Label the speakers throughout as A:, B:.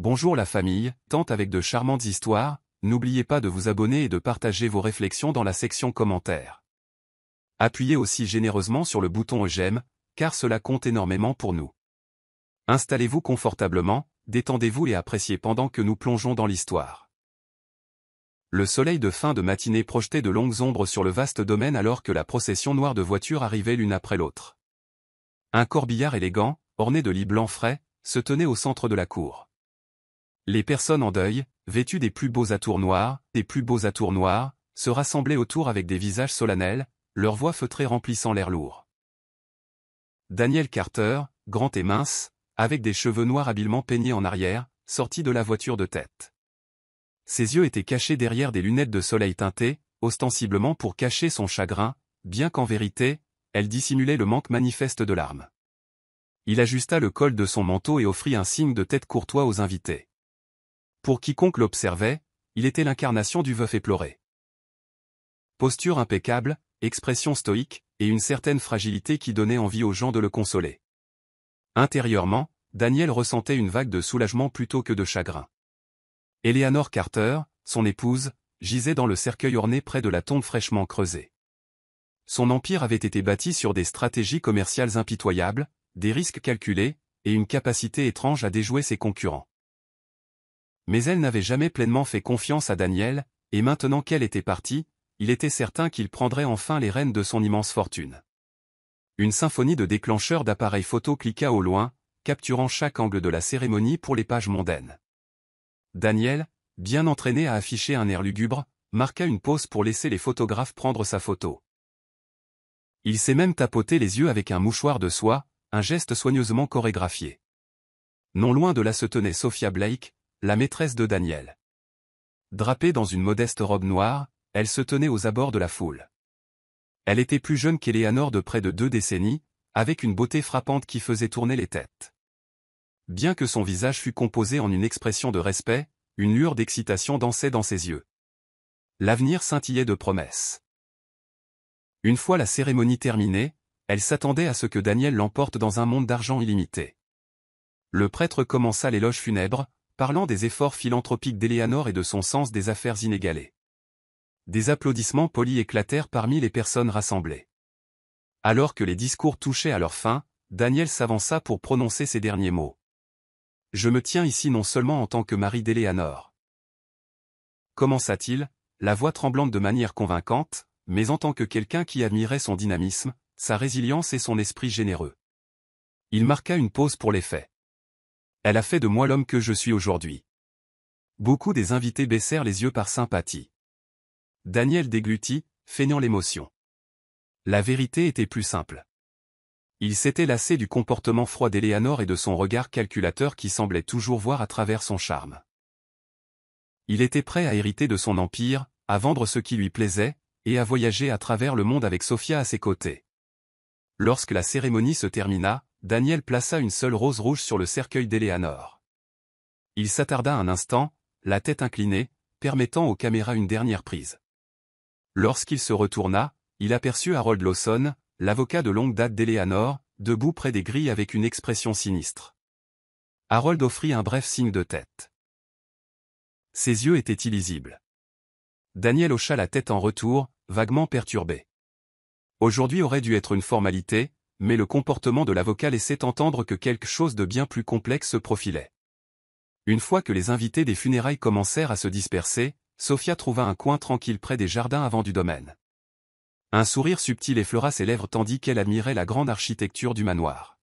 A: Bonjour la famille, tente avec de charmantes histoires, n'oubliez pas de vous abonner et de partager vos réflexions dans la section commentaires. Appuyez aussi généreusement sur le bouton j'aime, car cela compte énormément pour nous. Installez-vous confortablement, détendez-vous et appréciez pendant que nous plongeons dans l'histoire. Le soleil de fin de matinée projetait de longues ombres sur le vaste domaine alors que la procession noire de voitures arrivait l'une après l'autre. Un corbillard élégant, orné de lits blancs frais, se tenait au centre de la cour. Les personnes en deuil, vêtues des plus beaux atours noirs, se rassemblaient autour avec des visages solennels, leurs voix feutrées remplissant l'air lourd. Daniel Carter, grand et mince, avec des cheveux noirs habilement peignés en arrière, sortit de la voiture de tête. Ses yeux étaient cachés derrière des lunettes de soleil teintées, ostensiblement pour cacher son chagrin, bien qu'en vérité, elles dissimulaient le manque manifeste de larmes. Il ajusta le col de son manteau et offrit un signe de tête courtois aux invités. Pour quiconque l'observait, il était l'incarnation du veuf éploré. Posture impeccable, expression stoïque, et une certaine fragilité qui donnait envie aux gens de le consoler. Intérieurement, Daniel ressentait une vague de soulagement plutôt que de chagrin. Eleanor Carter, son épouse, gisait dans le cercueil orné près de la tombe fraîchement creusée. Son empire avait été bâti sur des stratégies commerciales impitoyables, des risques calculés, et une capacité étrange à déjouer ses concurrents. Mais elle n'avait jamais pleinement fait confiance à Daniel, et maintenant qu'elle était partie, il était certain qu'il prendrait enfin les rênes de son immense fortune. Une symphonie de déclencheurs d'appareils photo cliqua au loin, capturant chaque angle de la cérémonie pour les pages mondaines. Daniel, bien entraîné à afficher un air lugubre, marqua une pause pour laisser les photographes prendre sa photo. Il s'est même tapoté les yeux avec un mouchoir de soie, un geste soigneusement chorégraphié. Non loin de là se tenait Sophia Blake, la maîtresse de Daniel. Drapée dans une modeste robe noire, elle se tenait aux abords de la foule. Elle était plus jeune qu'Eleanor de près de 2 décennies, avec une beauté frappante qui faisait tourner les têtes. Bien que son visage fût composé en une expression de respect, une lueur d'excitation dansait dans ses yeux. L'avenir scintillait de promesses. Une fois la cérémonie terminée, elle s'attendait à ce que Daniel l'emporte dans un monde d'argent illimité. Le prêtre commença l'éloge funèbre, parlant des efforts philanthropiques d'Eleanor et de son sens des affaires inégalé. Des applaudissements polis éclatèrent parmi les personnes rassemblées. Alors que les discours touchaient à leur fin, Daniel s'avança pour prononcer ces derniers mots. « Je me tiens ici non seulement en tant que mari d'Eleanor. » Commença-t-il, la voix tremblante de manière convaincante, mais en tant que quelqu'un qui admirait son dynamisme, sa résilience et son esprit généreux. Il marqua une pause pour les faits. Elle a fait de moi l'homme que je suis aujourd'hui. Beaucoup des invités baissèrent les yeux par sympathie. Daniel déglutit, feignant l'émotion. La vérité était plus simple. Il s'était lassé du comportement froid d'Eleanor et de son regard calculateur qui semblait toujours voir à travers son charme. Il était prêt à hériter de son empire, à vendre ce qui lui plaisait, et à voyager à travers le monde avec Sophia à ses côtés. Lorsque la cérémonie se termina, Daniel plaça une seule rose rouge sur le cercueil d'Eleanor. Il s'attarda un instant, la tête inclinée, permettant aux caméras une dernière prise. Lorsqu'il se retourna, il aperçut Harold Lawson, l'avocat de longue date d'Eleanor, debout près des grilles avec une expression sinistre. Harold offrit un bref signe de tête. Ses yeux étaient illisibles. Daniel hocha la tête en retour, vaguement perturbé. Aujourd'hui aurait dû être une formalité, mais le comportement de l'avocat laissait entendre que quelque chose de bien plus complexe se profilait. Une fois que les invités des funérailles commencèrent à se disperser, Sophia trouva un coin tranquille près des jardins avant du domaine. Un sourire subtil effleura ses lèvres tandis qu'elle admirait la grande architecture du manoir.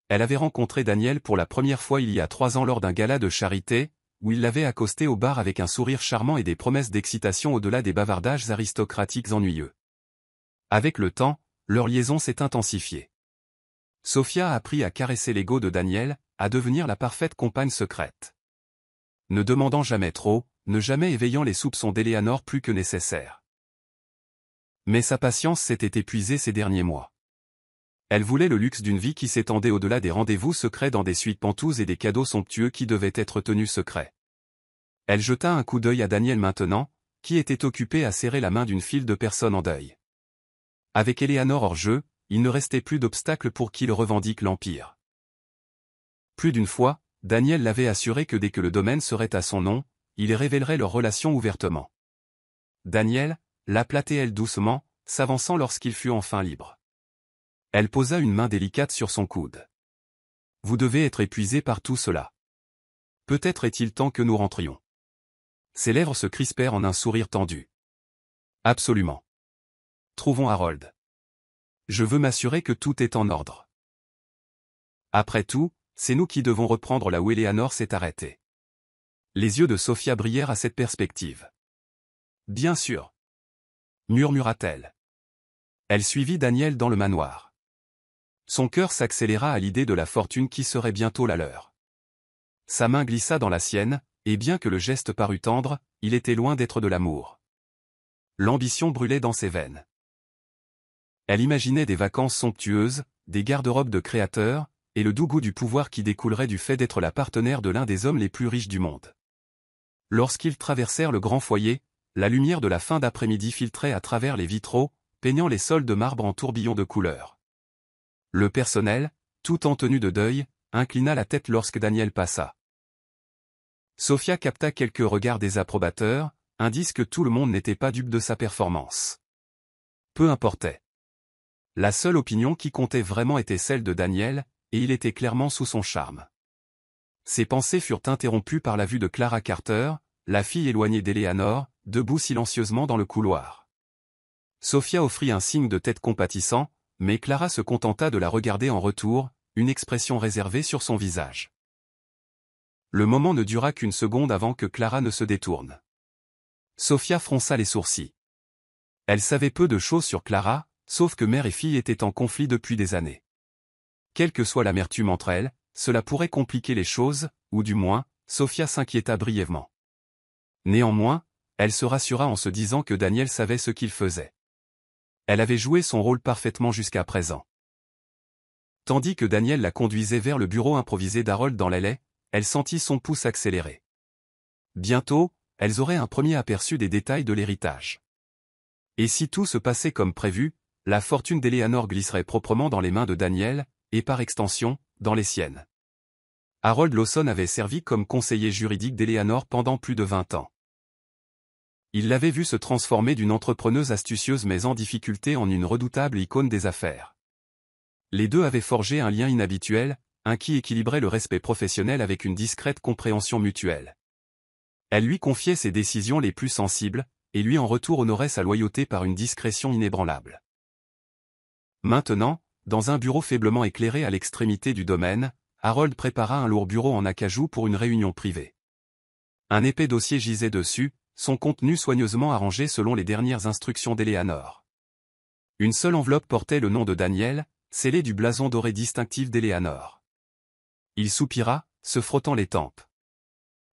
A: Elle avait rencontré Daniel pour la première fois il y a 3 ans lors d'un gala de charité, où il l'avait accosté au bar avec un sourire charmant et des promesses d'excitation au-delà des bavardages aristocratiques ennuyeux. Avec le temps, leur liaison s'est intensifiée. Sophia a appris à caresser l'ego de Daniel, à devenir la parfaite compagne secrète. Ne demandant jamais trop, ne jamais éveillant les soupçons d'Eleanor plus que nécessaire. Mais sa patience s'était épuisée ces derniers mois. Elle voulait le luxe d'une vie qui s'étendait au-delà des rendez-vous secrets dans des suites pentouses et des cadeaux somptueux qui devaient être tenus secrets. Elle jeta un coup d'œil à Daniel maintenant, qui était occupé à serrer la main d'une file de personnes en deuil. Avec Eleanor hors jeu, il ne restait plus d'obstacle pour qu'il revendique l'Empire. Plus d'une fois, Daniel l'avait assuré que dès que le domaine serait à son nom, il révélerait leur relation ouvertement. Daniel, l'appelait-elle doucement, s'avançant lorsqu'il fut enfin libre. Elle posa une main délicate sur son coude. Vous devez être épuisé par tout cela. Peut-être est-il temps que nous rentrions. Ses lèvres se crispèrent en un sourire tendu. Absolument. Trouvons Harold. Je veux m'assurer que tout est en ordre. Après tout, c'est nous qui devons reprendre là où Eleanor s'est arrêtée. Les yeux de Sophia brillèrent à cette perspective. Bien sûr. Murmura-t-elle. Elle suivit Daniel dans le manoir. Son cœur s'accéléra à l'idée de la fortune qui serait bientôt la leur. Sa main glissa dans la sienne, et bien que le geste parût tendre, il était loin d'être de l'amour. L'ambition brûlait dans ses veines. Elle imaginait des vacances somptueuses, des garde-robes de créateurs, et le doux goût du pouvoir qui découlerait du fait d'être la partenaire de l'un des hommes les plus riches du monde. Lorsqu'ils traversèrent le grand foyer, la lumière de la fin d'après-midi filtrait à travers les vitraux, peignant les sols de marbre en tourbillons de couleurs. Le personnel, tout en tenue de deuil, inclina la tête lorsque Daniel passa. Sophia capta quelques regards désapprobateurs, indice que tout le monde n'était pas dupe de sa performance. Peu importait. La seule opinion qui comptait vraiment était celle de Daniel, et il était clairement sous son charme. Ses pensées furent interrompues par la vue de Clara Carter, la fille éloignée d'Eleanor, debout silencieusement dans le couloir. Sophia offrit un signe de tête compatissant, mais Clara se contenta de la regarder en retour, une expression réservée sur son visage. Le moment ne dura qu'une seconde avant que Clara ne se détourne. Sophia fronça les sourcils. Elle savait peu de choses sur Clara, sauf que mère et fille étaient en conflit depuis des années. Quelle que soit l'amertume entre elles, cela pourrait compliquer les choses, ou du moins, Sophia s'inquiéta brièvement. Néanmoins, elle se rassura en se disant que Daniel savait ce qu'il faisait. Elle avait joué son rôle parfaitement jusqu'à présent. Tandis que Daniel la conduisait vers le bureau improvisé d'Harold dans l'allée, elle sentit son pouce accélérer. Bientôt, elles auraient un premier aperçu des détails de l'héritage. Et si tout se passait comme prévu, la fortune d'Eleanor glisserait proprement dans les mains de Daniel, et par extension, dans les siennes. Harold Lawson avait servi comme conseiller juridique d'Eleanor pendant plus de 20 ans. Il l'avait vue se transformer d'une entrepreneuse astucieuse mais en difficulté en une redoutable icône des affaires. Les deux avaient forgé un lien inhabituel, un qui équilibrait le respect professionnel avec une discrète compréhension mutuelle. Elle lui confiait ses décisions les plus sensibles, et lui en retour honorait sa loyauté par une discrétion inébranlable. Maintenant, dans un bureau faiblement éclairé à l'extrémité du domaine, Harold prépara un lourd bureau en acajou pour une réunion privée. Un épais dossier gisait dessus, son contenu soigneusement arrangé selon les dernières instructions d'Eleanor. Une seule enveloppe portait le nom de Daniel, scellé du blason doré distinctif d'Eleanor. Il soupira, se frottant les tempes.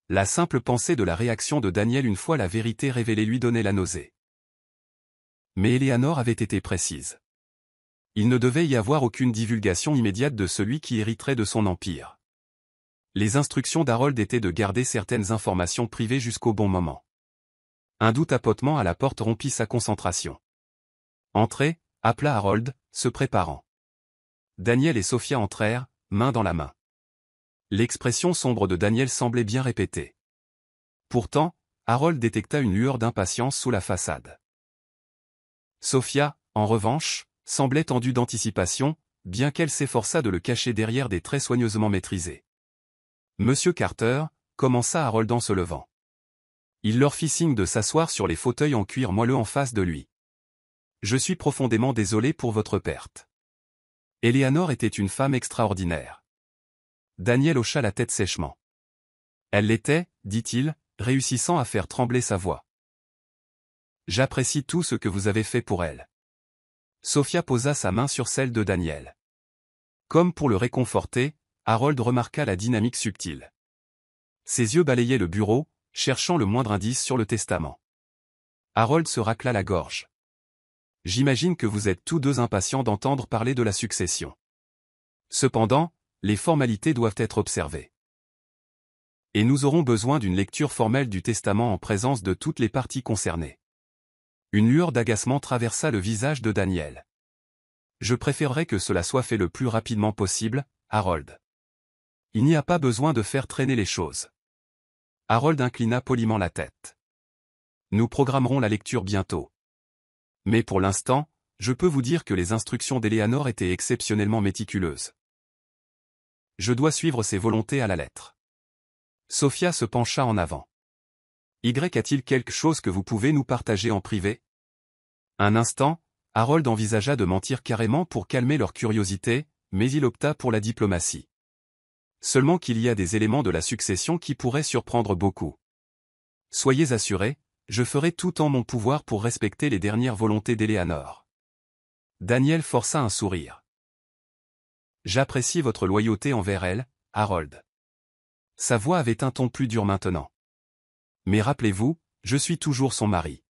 A: La simple pensée de la réaction de Daniel une fois la vérité révélée lui donnait la nausée. Mais Eleanor avait été précise. Il ne devait y avoir aucune divulgation immédiate de celui qui hériterait de son empire. Les instructions d'Harold étaient de garder certaines informations privées jusqu'au bon moment. Un doux tapotement à la porte rompit sa concentration. « Entrez » appela Harold, se préparant. Daniel et Sophia entrèrent, main dans la main. L'expression sombre de Daniel semblait bien répétée. Pourtant, Harold détecta une lueur d'impatience sous la façade. Sophia, en revanche, semblait tendue d'anticipation, bien qu'elle s'efforçât de le cacher derrière des traits soigneusement maîtrisés. « Monsieur Carter » commença Harold en se levant. Il leur fit signe de s'asseoir sur les fauteuils en cuir moelleux en face de lui. « Je suis profondément désolé pour votre perte. » Eleanor était une femme extraordinaire. Daniel hocha la tête sèchement. « Elle l'était, dit-il, réussissant à faire trembler sa voix. J'apprécie tout ce que vous avez fait pour elle. » Sophia posa sa main sur celle de Daniel. Comme pour le réconforter, Harold remarqua la dynamique subtile. Ses yeux balayaient le bureau, cherchant le moindre indice sur le testament. Harold se racla la gorge. « J'imagine que vous êtes tous deux impatients d'entendre parler de la succession. Cependant, les formalités doivent être observées. Et nous aurons besoin d'une lecture formelle du testament en présence de toutes les parties concernées. » Une lueur d'agacement traversa le visage de Daniel. « Je préférerais que cela soit fait le plus rapidement possible, Harold. Il n'y a pas besoin de faire traîner les choses. Harold inclina poliment la tête. Nous programmerons la lecture bientôt. Mais pour l'instant, je peux vous dire que les instructions d'Eleanor étaient exceptionnellement méticuleuses. Je dois suivre ses volontés à la lettre. Sophia se pencha en avant. Y a-t-il quelque chose que vous pouvez nous partager en privé? Un instant, Harold envisagea de mentir carrément pour calmer leur curiosité, mais il opta pour la diplomatie. Seulement qu'il y a des éléments de la succession qui pourraient surprendre beaucoup. Soyez assurés, je ferai tout en mon pouvoir pour respecter les dernières volontés d'Eleanor. Daniel força un sourire. J'apprécie votre loyauté envers elle, Harold. Sa voix avait un ton plus dur maintenant. Mais rappelez-vous, je suis toujours son mari.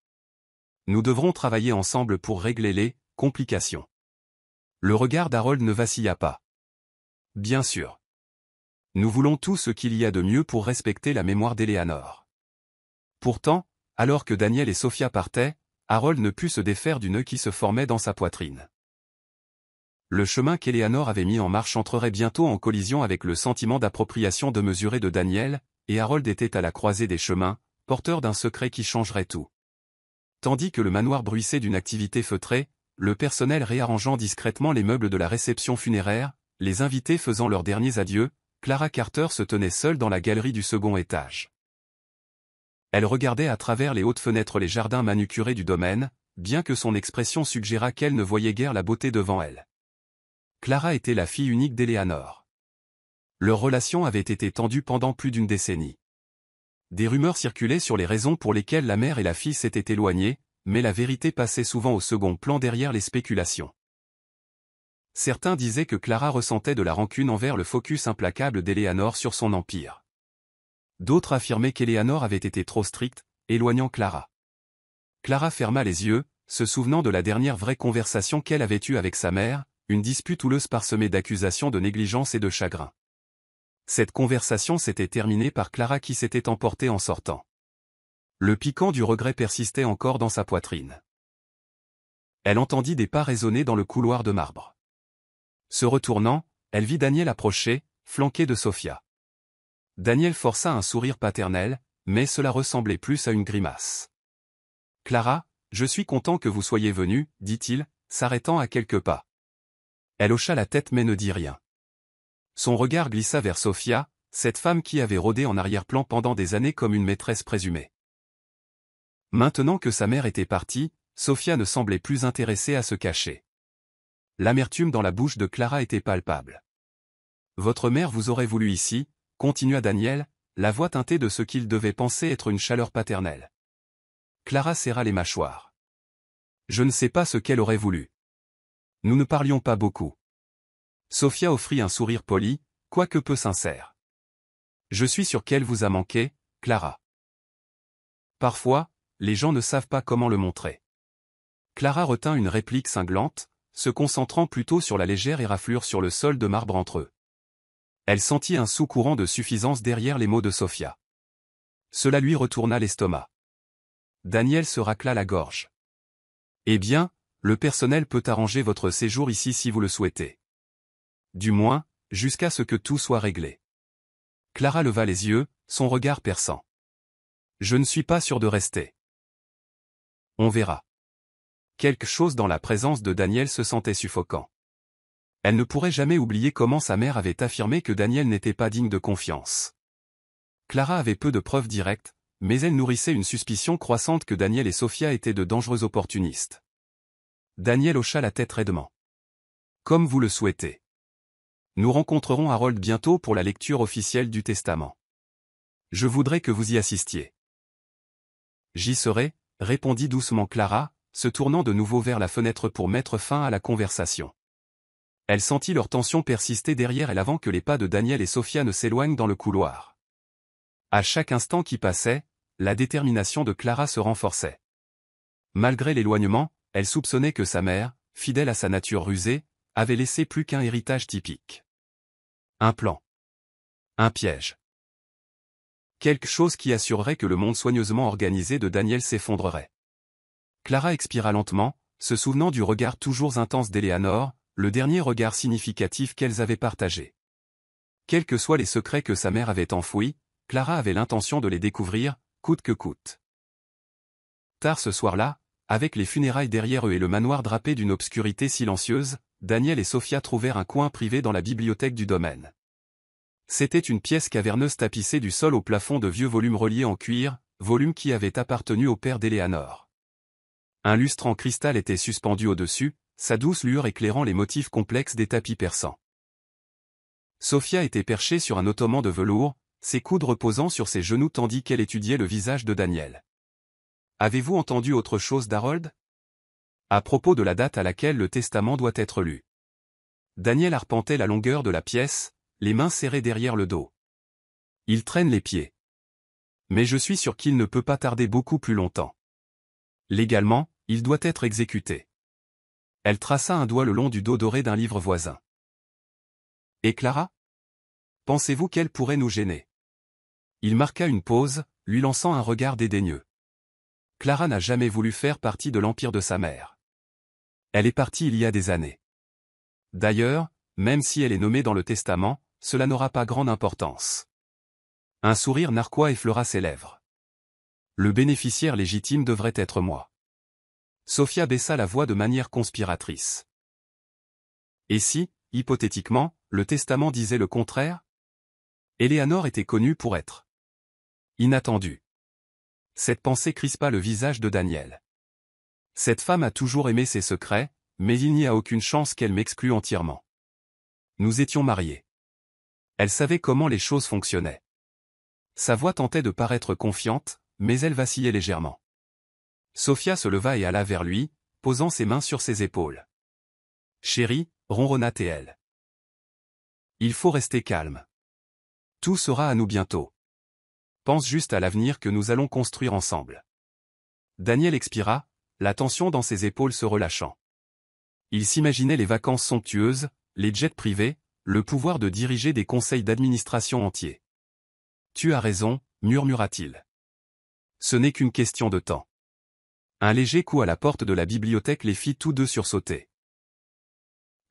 A: Nous devrons travailler ensemble pour régler les complications. Le regard d'Harold ne vacilla pas. Bien sûr. Nous voulons tout ce qu'il y a de mieux pour respecter la mémoire d'Eleanor. Pourtant, alors que Daniel et Sophia partaient, Harold ne put se défaire du nœud qui se formait dans sa poitrine. Le chemin qu'Eleanor avait mis en marche entrerait bientôt en collision avec le sentiment d'appropriation démesurée de Daniel, et Harold était à la croisée des chemins, porteur d'un secret qui changerait tout. Tandis que le manoir bruissait d'une activité feutrée, le personnel réarrangeant discrètement les meubles de la réception funéraire, les invités faisant leurs derniers adieux, Clara Carter se tenait seule dans la galerie du second étage. Elle regardait à travers les hautes fenêtres les jardins manucurés du domaine, bien que son expression suggérât qu'elle ne voyait guère la beauté devant elle. Clara était la fille unique d'Eleanor. Leur relation avait été tendue pendant plus d'une décennie. Des rumeurs circulaient sur les raisons pour lesquelles la mère et la fille s'étaient éloignées, mais la vérité passait souvent au second plan derrière les spéculations. Certains disaient que Clara ressentait de la rancune envers le focus implacable d'Eleanor sur son empire. D'autres affirmaient qu'Eleanor avait été trop stricte, éloignant Clara. Clara ferma les yeux, se souvenant de la dernière vraie conversation qu'elle avait eue avec sa mère, une dispute houleuse parsemée d'accusations de négligence et de chagrin. Cette conversation s'était terminée par Clara qui s'était emportée en sortant. Le piquant du regret persistait encore dans sa poitrine. Elle entendit des pas résonner dans le couloir de marbre. Se retournant, elle vit Daniel approcher, flanqué de Sophia. Daniel força un sourire paternel, mais cela ressemblait plus à une grimace. « Clara, je suis content que vous soyez venue, dit-il, s'arrêtant à quelques pas. Elle hocha la tête mais ne dit rien. Son regard glissa vers Sophia, cette femme qui avait rôdé en arrière-plan pendant des années comme une maîtresse présumée. Maintenant que sa mère était partie, Sophia ne semblait plus intéressée à se cacher. L'amertume dans la bouche de Clara était palpable. « Votre mère vous aurait voulu ici », continua Daniel, la voix teintée de ce qu'il devait penser être une chaleur paternelle. Clara serra les mâchoires. « Je ne sais pas ce qu'elle aurait voulu. Nous ne parlions pas beaucoup. » Sophia offrit un sourire poli, quoique peu sincère. « Je suis sûr qu'elle vous a manqué, Clara. » Parfois, les gens ne savent pas comment le montrer. Clara retint une réplique cinglante, se concentrant plutôt sur la légère éraflure sur le sol de marbre entre eux. Elle sentit un sous-courant de suffisance derrière les mots de Sophia. Cela lui retourna l'estomac. Daniel se racla la gorge. « Eh bien, le personnel peut arranger votre séjour ici si vous le souhaitez. Du moins, jusqu'à ce que tout soit réglé. » Clara leva les yeux, son regard perçant. « Je ne suis pas sûr de rester. On verra. » Quelque chose dans la présence de Daniel se sentait suffocant. Elle ne pourrait jamais oublier comment sa mère avait affirmé que Daniel n'était pas digne de confiance. Clara avait peu de preuves directes, mais elle nourrissait une suspicion croissante que Daniel et Sophia étaient de dangereux opportunistes. Daniel hocha la tête raidement. « Comme vous le souhaitez. Nous rencontrerons Harold bientôt pour la lecture officielle du testament. Je voudrais que vous y assistiez. »« J'y serai, » répondit doucement Clara, se tournant de nouveau vers la fenêtre pour mettre fin à la conversation. Elle sentit leur tension persister derrière elle avant que les pas de Daniel et Sophia ne s'éloignent dans le couloir. À chaque instant qui passait, la détermination de Clara se renforçait. Malgré l'éloignement, elle soupçonnait que sa mère, fidèle à sa nature rusée, avait laissé plus qu'un héritage typique. Un plan. Un piège. Quelque chose qui assurerait que le monde soigneusement organisé de Daniel s'effondrerait. Clara expira lentement, se souvenant du regard toujours intense d'Eleanor, le dernier regard significatif qu'elles avaient partagé. Quels que soient les secrets que sa mère avait enfouis, Clara avait l'intention de les découvrir, coûte que coûte. Tard ce soir-là, avec les funérailles derrière eux et le manoir drapé d'une obscurité silencieuse, Daniel et Sophia trouvèrent un coin privé dans la bibliothèque du domaine. C'était une pièce caverneuse tapissée du sol au plafond de vieux volumes reliés en cuir, volumes qui avaient appartenu au père d'Éléanore. Un lustre en cristal était suspendu au-dessus, sa douce lueur éclairant les motifs complexes des tapis persans. Sophia était perchée sur un ottoman de velours, ses coudes reposant sur ses genoux tandis qu'elle étudiait le visage de Daniel. « Avez-vous entendu autre chose d'Harold » à propos de la date à laquelle le testament doit être lu. Daniel arpentait la longueur de la pièce, les mains serrées derrière le dos. Il traîne les pieds. Mais je suis sûr qu'il ne peut pas tarder beaucoup plus longtemps. Légalement, il doit être exécuté. Elle traça un doigt le long du dos doré d'un livre voisin. Et Clara ? Pensez-vous qu'elle pourrait nous gêner ? Il marqua une pause, lui lançant un regard dédaigneux. Clara n'a jamais voulu faire partie de l'empire de sa mère. Elle est partie il y a des années. D'ailleurs, même si elle est nommée dans le testament, cela n'aura pas grande importance. Un sourire narquois effleura ses lèvres. Le bénéficiaire légitime devrait être moi. Sophia baissa la voix de manière conspiratrice. Et si, hypothétiquement, le testament disait le contraire ? Éléanore était connue pour être inattendue. Cette pensée crispa le visage de Daniel. Cette femme a toujours aimé ses secrets, mais il n'y a aucune chance qu'elle m'exclue entièrement. Nous étions mariés. Elle savait comment les choses fonctionnaient. Sa voix tentait de paraître confiante, mais elle vacillait légèrement. Sophia se leva et alla vers lui, posant ses mains sur ses épaules. « Chérie » ronronna-t-elle. « Il faut rester calme. Tout sera à nous bientôt. Pense juste à l'avenir que nous allons construire ensemble. » Daniel expira, la tension dans ses épaules se relâchant. Il s'imaginait les vacances somptueuses, les jets privés, le pouvoir de diriger des conseils d'administration entiers. « Tu as raison, murmura-t-il. Ce n'est qu'une question de temps. » Un léger coup à la porte de la bibliothèque les fit tous deux sursauter.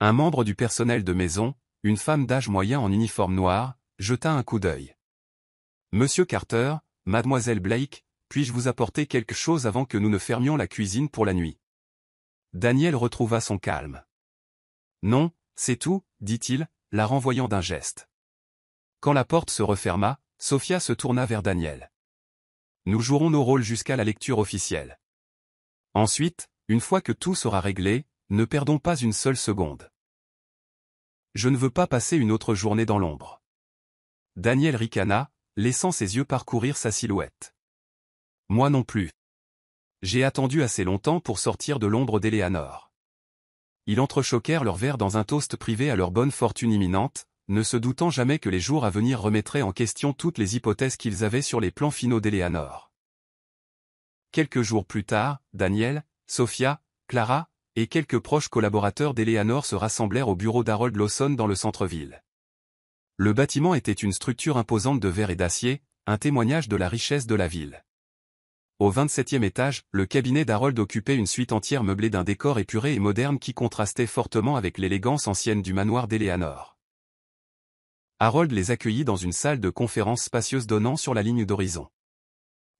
A: Un membre du personnel de maison, une femme d'âge moyen en uniforme noir, jeta un coup d'œil. « Monsieur Carter, mademoiselle Blake, puis-je vous apporter quelque chose avant que nous ne fermions la cuisine pour la nuit ?» Daniel retrouva son calme. « Non, c'est tout, » dit-il, la renvoyant d'un geste. Quand la porte se referma, Sophia se tourna vers Daniel. « Nous jouerons nos rôles jusqu'à la lecture officielle. Ensuite, une fois que tout sera réglé, ne perdons pas une seule seconde. Je ne veux pas passer une autre journée dans l'ombre. » Daniel ricana, laissant ses yeux parcourir sa silhouette. « Moi non plus. J'ai attendu assez longtemps pour sortir de l'ombre d'Éléanore. » Ils entrechoquèrent leur verre dans un toast privé à leur bonne fortune imminente, ne se doutant jamais que les jours à venir remettraient en question toutes les hypothèses qu'ils avaient sur les plans finaux d'Éléanore. Quelques jours plus tard, Daniel, Sophia, Clara, et quelques proches collaborateurs d'Éléanore se rassemblèrent au bureau d'Harold Lawson dans le centre-ville. Le bâtiment était une structure imposante de verre et d'acier, un témoignage de la richesse de la ville. Au 27e étage, le cabinet d'Harold occupait une suite entière meublée d'un décor épuré et moderne qui contrastait fortement avec l'élégance ancienne du manoir d'Éléanore. Harold les accueillit dans une salle de conférence spacieuse donnant sur la ligne d'horizon.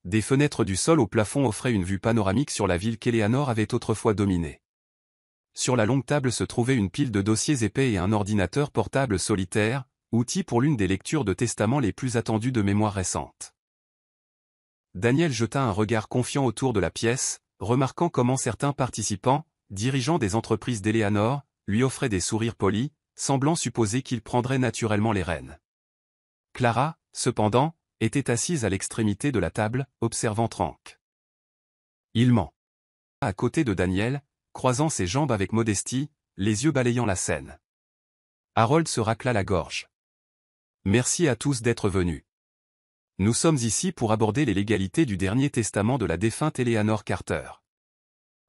A: Des fenêtres du sol au plafond offraient une vue panoramique sur la ville qu'Éléanore avait autrefois dominée. Sur la longue table se trouvait une pile de dossiers épais et un ordinateur portable solitaire, outil pour l'une des lectures de testament les plus attendues de mémoire récente. Daniel jeta un regard confiant autour de la pièce, remarquant comment certains participants, dirigeants des entreprises d'Éléanore, lui offraient des sourires polis, semblant supposer qu'il prendrait naturellement les rênes. Clara, cependant, était assise à l'extrémité de la table, observant Trank. Il ment. À côté de Daniel, croisant ses jambes avec modestie, les yeux balayant la scène. Harold se racla la gorge. Merci à tous d'être venus. Nous sommes ici pour aborder les légalités du dernier testament de la défunte Éléanore Carter.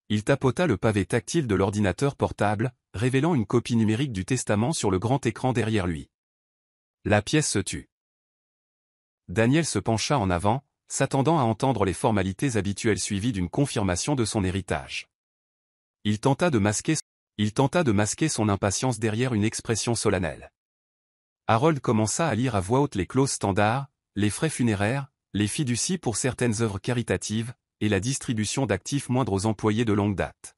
A: Il tapota le pavé tactile de l'ordinateur portable, révélant une copie numérique du testament sur le grand écran derrière lui. La pièce se tut. Daniel se pencha en avant, s'attendant à entendre les formalités habituelles suivies d'une confirmation de son héritage. Il tenta de masquer son impatience derrière une expression solennelle. Harold commença à lire à voix haute les clauses standards, les frais funéraires, les fiducies pour certaines œuvres caritatives, et la distribution d'actifs moindres aux employés de longue date.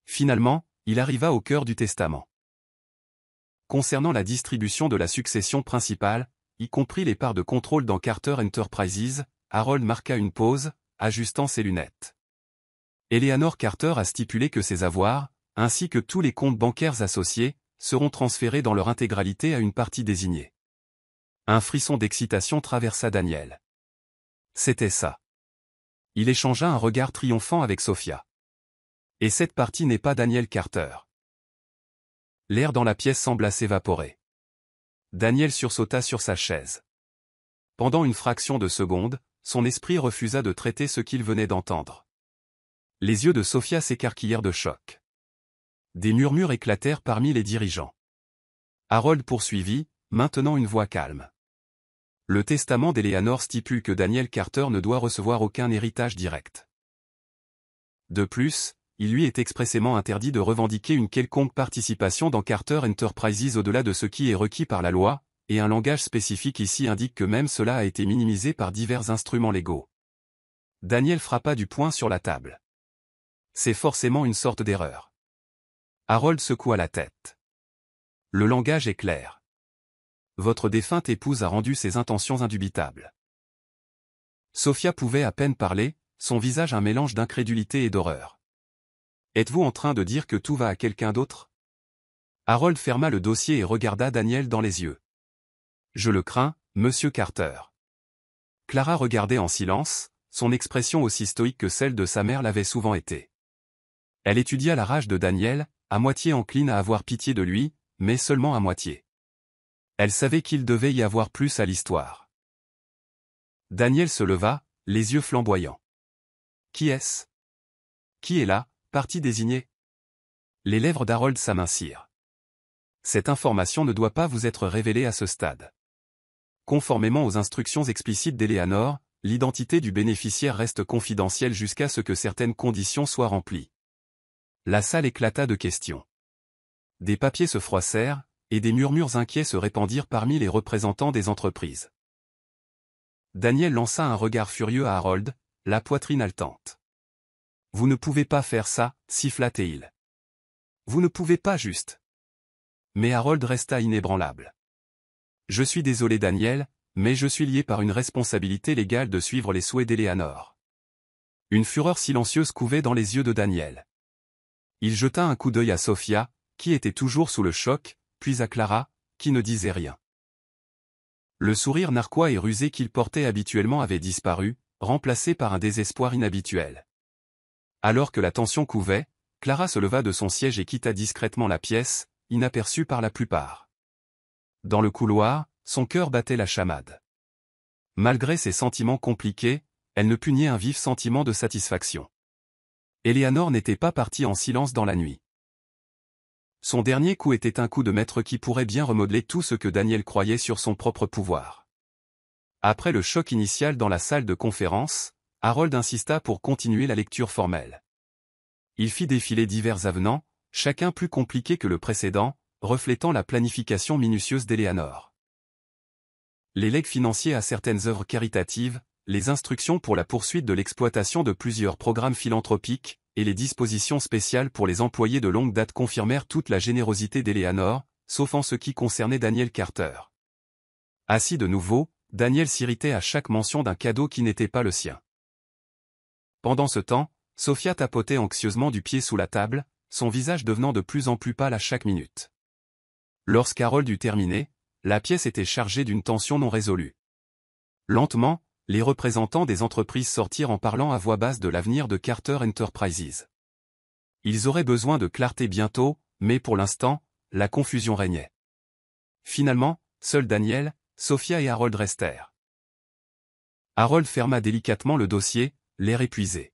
A: Finalement, il arriva au cœur du testament. Concernant la distribution de la succession principale, y compris les parts de contrôle dans Carter Enterprises, Harold marqua une pause, ajustant ses lunettes. Eleanor Carter a stipulé que ses avoirs, ainsi que tous les comptes bancaires associés, seront transférés dans leur intégralité à une partie désignée. Un frisson d'excitation traversa Daniel. C'était ça. Il échangea un regard triomphant avec Sophia. Et cette partie n'est pas Daniel Carter. L'air dans la pièce sembla s'évaporer. Daniel sursauta sur sa chaise. Pendant une fraction de seconde, son esprit refusa de traiter ce qu'il venait d'entendre. Les yeux de Sophia s'écarquillèrent de choc. Des murmures éclatèrent parmi les dirigeants. Harold poursuivit, maintenant une voix calme. Le testament d'Eleanor stipule que Daniel Carter ne doit recevoir aucun héritage direct. De plus, il lui est expressément interdit de revendiquer une quelconque participation dans Carter Enterprises au-delà de ce qui est requis par la loi, et un langage spécifique ici indique que même cela a été minimisé par divers instruments légaux. Daniel frappa du poing sur la table. C'est forcément une sorte d'erreur. Harold secoua la tête. Le langage est clair. Votre défunte épouse a rendu ses intentions indubitables. Sophia pouvait à peine parler, son visage un mélange d'incrédulité et d'horreur. Êtes-vous en train de dire que tout va à quelqu'un d'autre? Harold ferma le dossier et regarda Daniel dans les yeux. Je le crains, monsieur Carter. Clara regardait en silence, son expression aussi stoïque que celle de sa mère l'avait souvent été. Elle étudia la rage de Daniel, à moitié encline à avoir pitié de lui, mais seulement à moitié. Elle savait qu'il devait y avoir plus à l'histoire. Daniel se leva, les yeux flamboyants. Qui est-ce? Qui est là, partie désignée? Les lèvres d'Harold s'amincirent. Cette information ne doit pas vous être révélée à ce stade. Conformément aux instructions explicites d'Eleanor, l'identité du bénéficiaire reste confidentielle jusqu'à ce que certaines conditions soient remplies. La salle éclata de questions. Des papiers se froissèrent, et des murmures inquiets se répandirent parmi les représentants des entreprises. Daniel lança un regard furieux à Harold, la poitrine haletante. Vous ne pouvez pas faire ça, siffla-t-il. Vous ne pouvez pas juste. Mais Harold resta inébranlable. Je suis désolé Daniel, mais je suis lié par une responsabilité légale de suivre les souhaits d'Eleanor. Une fureur silencieuse couvait dans les yeux de Daniel. Il jeta un coup d'œil à Sophia, qui était toujours sous le choc, puis à Clara, qui ne disait rien. Le sourire narquois et rusé qu'il portait habituellement avait disparu, remplacé par un désespoir inhabituel. Alors que la tension couvait, Clara se leva de son siège et quitta discrètement la pièce, inaperçue par la plupart. Dans le couloir, son cœur battait la chamade. Malgré ses sentiments compliqués, elle ne put nier un vif sentiment de satisfaction. Eleanor n'était pas partie en silence dans la nuit. Son dernier coup était un coup de maître qui pourrait bien remodeler tout ce que Daniel croyait sur son propre pouvoir. Après le choc initial dans la salle de conférence, Harold insista pour continuer la lecture formelle. Il fit défiler divers avenants, chacun plus compliqué que le précédent, reflétant la planification minutieuse d'Eleanor. Les legs financiers à certaines œuvres caritatives, les instructions pour la poursuite de l'exploitation de plusieurs programmes philanthropiques, et les dispositions spéciales pour les employés de longue date confirmèrent toute la générosité d'Eleanor, sauf en ce qui concernait Daniel Carter. Assis de nouveau, Daniel s'irritait à chaque mention d'un cadeau qui n'était pas le sien. Pendant ce temps, Sophia tapotait anxieusement du pied sous la table, son visage devenant de plus en plus pâle à chaque minute. Lorsqu'Harold eut terminé, la pièce était chargée d'une tension non résolue. Lentement, les représentants des entreprises sortirent en parlant à voix basse de l'avenir de Carter Enterprises. Ils auraient besoin de clarté bientôt, mais pour l'instant, la confusion régnait. Finalement, seuls Daniel, Sophia et Harold restèrent. Harold ferma délicatement le dossier, l'air épuisé.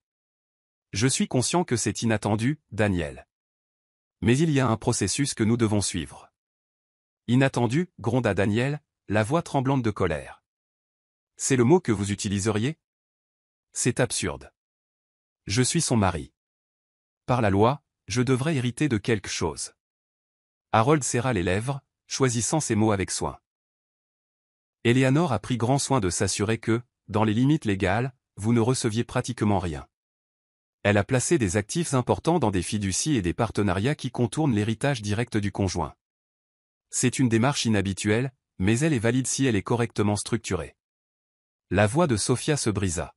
A: Je suis conscient que c'est inattendu, Daniel. Mais il y a un processus que nous devons suivre. Inattendu, gronda Daniel, la voix tremblante de colère. C'est le mot que vous utiliseriez? C'est absurde. Je suis son mari. Par la loi, je devrais hériter de quelque chose. Harold serra les lèvres, choisissant ses mots avec soin. Eleanor a pris grand soin de s'assurer que, dans les limites légales, vous ne receviez pratiquement rien. Elle a placé des actifs importants dans des fiducies et des partenariats qui contournent l'héritage direct du conjoint. C'est une démarche inhabituelle, mais elle est valide si elle est correctement structurée. La voix de Sophia se brisa.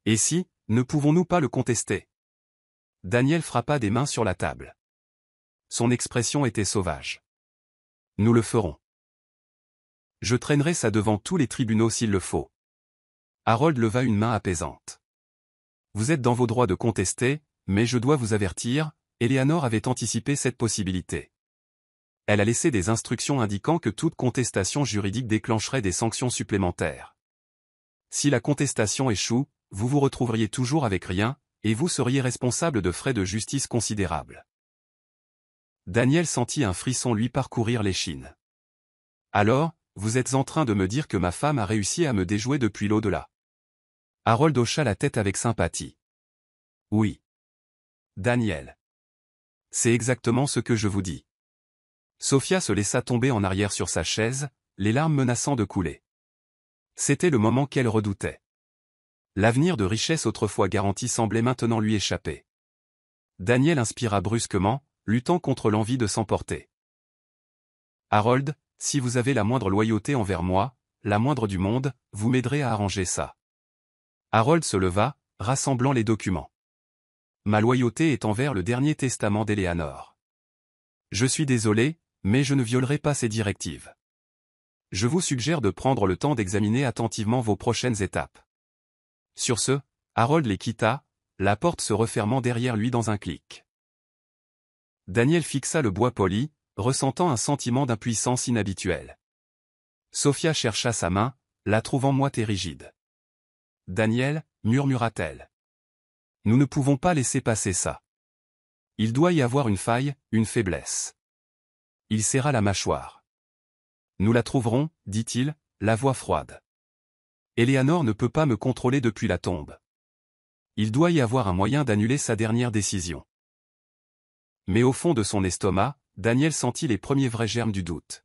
A: Et si, ne pouvons-nous pas le contester? Daniel frappa des mains sur la table. Son expression était sauvage. Nous le ferons. Je traînerai ça devant tous les tribunaux s'il le faut. Harold leva une main apaisante. Vous êtes dans vos droits de contester, mais je dois vous avertir, Eleanor avait anticipé cette possibilité. Elle a laissé des instructions indiquant que toute contestation juridique déclencherait des sanctions supplémentaires. Si la contestation échoue, vous vous retrouveriez toujours avec rien, et vous seriez responsable de frais de justice considérables. Daniel sentit un frisson lui parcourir l'échine. Alors, vous êtes en train de me dire que ma femme a réussi à me déjouer depuis l'au-delà. Harold hocha la tête avec sympathie. Oui. Daniel. C'est exactement ce que je vous dis. Sophia se laissa tomber en arrière sur sa chaise, les larmes menaçant de couler. C'était le moment qu'elle redoutait. L'avenir de richesse autrefois garanti semblait maintenant lui échapper. Daniel inspira brusquement, luttant contre l'envie de s'emporter. Harold, si vous avez la moindre loyauté envers moi, la moindre du monde, vous m'aiderez à arranger ça. Harold se leva, rassemblant les documents. Ma loyauté est envers le dernier testament d'Eleanor. Je suis désolé, mais je ne violerai pas ses directives. Je vous suggère de prendre le temps d'examiner attentivement vos prochaines étapes. Sur ce, Harold les quitta, la porte se refermant derrière lui dans un clic. Daniel fixa le bois poli, ressentant un sentiment d'impuissance inhabituel. Sophia chercha sa main, la trouvant moite et rigide. « Daniel, murmura-t-elle. Nous ne pouvons pas laisser passer ça. Il doit y avoir une faille, une faiblesse. » Il serra la mâchoire. « Nous la trouverons, dit-il, la voix froide. Eleanor ne peut pas me contrôler depuis la tombe. Il doit y avoir un moyen d'annuler sa dernière décision. » Mais au fond de son estomac, Daniel sentit les premiers vrais germes du doute.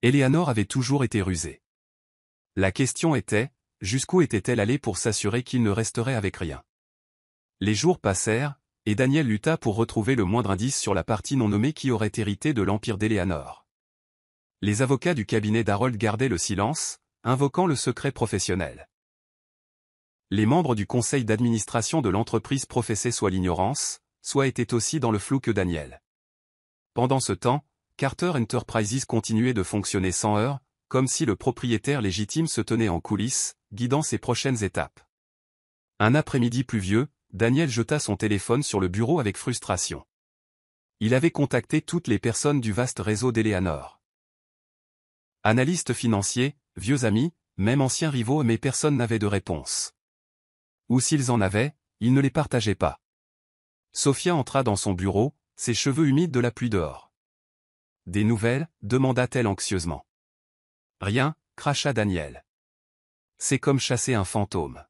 A: Eleanor avait toujours été rusée. La question était, jusqu'où était-elle allée pour s'assurer qu'il ne resterait avec rien? Les jours passèrent, et Daniel lutta pour retrouver le moindre indice sur la partie non nommée qui aurait hérité de l'empire d'Eleanor. Les avocats du cabinet d'Harold gardaient le silence, invoquant le secret professionnel. Les membres du conseil d'administration de l'entreprise professaient soit l'ignorance, soit étaient aussi dans le flou que Daniel. Pendant ce temps, Carter Enterprises continuait de fonctionner sans heurts, comme si le propriétaire légitime se tenait en coulisses, guidant ses prochaines étapes. Un après-midi pluvieux, Daniel jeta son téléphone sur le bureau avec frustration. Il avait contacté toutes les personnes du vaste réseau d'Eleanor. Analystes financiers, vieux amis, même anciens rivaux, mais personne n'avait de réponse. Ou s'ils en avaient, ils ne les partageaient pas. Sophia entra dans son bureau, ses cheveux humides de la pluie dehors. « Des nouvelles » demanda-t-elle anxieusement. « Rien » cracha Daniel. « C'est comme chasser un fantôme. »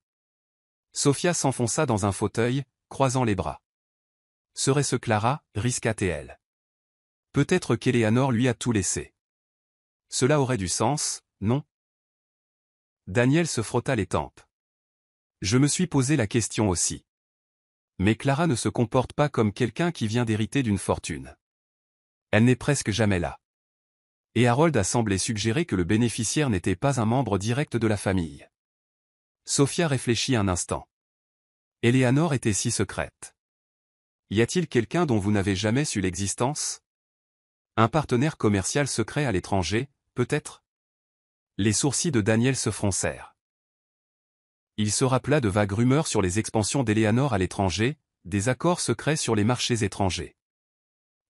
A: Sophia s'enfonça dans un fauteuil, croisant les bras. « Serait-ce Clara » risqua-t-elle. « Peut-être qu'Eleanor lui a tout laissé. » Cela aurait du sens, non? Daniel se frotta les tempes. « Je me suis posé la question aussi. Mais Clara ne se comporte pas comme quelqu'un qui vient d'hériter d'une fortune. Elle n'est presque jamais là. Et Harold a semblé suggérer que le bénéficiaire n'était pas un membre direct de la famille. » Sophia réfléchit un instant. Eleanor était si secrète. Y a-t-il quelqu'un dont vous n'avez jamais su l'existence? Un partenaire commercial secret à l'étranger, peut-être? Les sourcils de Daniel se froncèrent. Il se rappela de vagues rumeurs sur les expansions d'Eleanor à l'étranger, des accords secrets sur les marchés étrangers.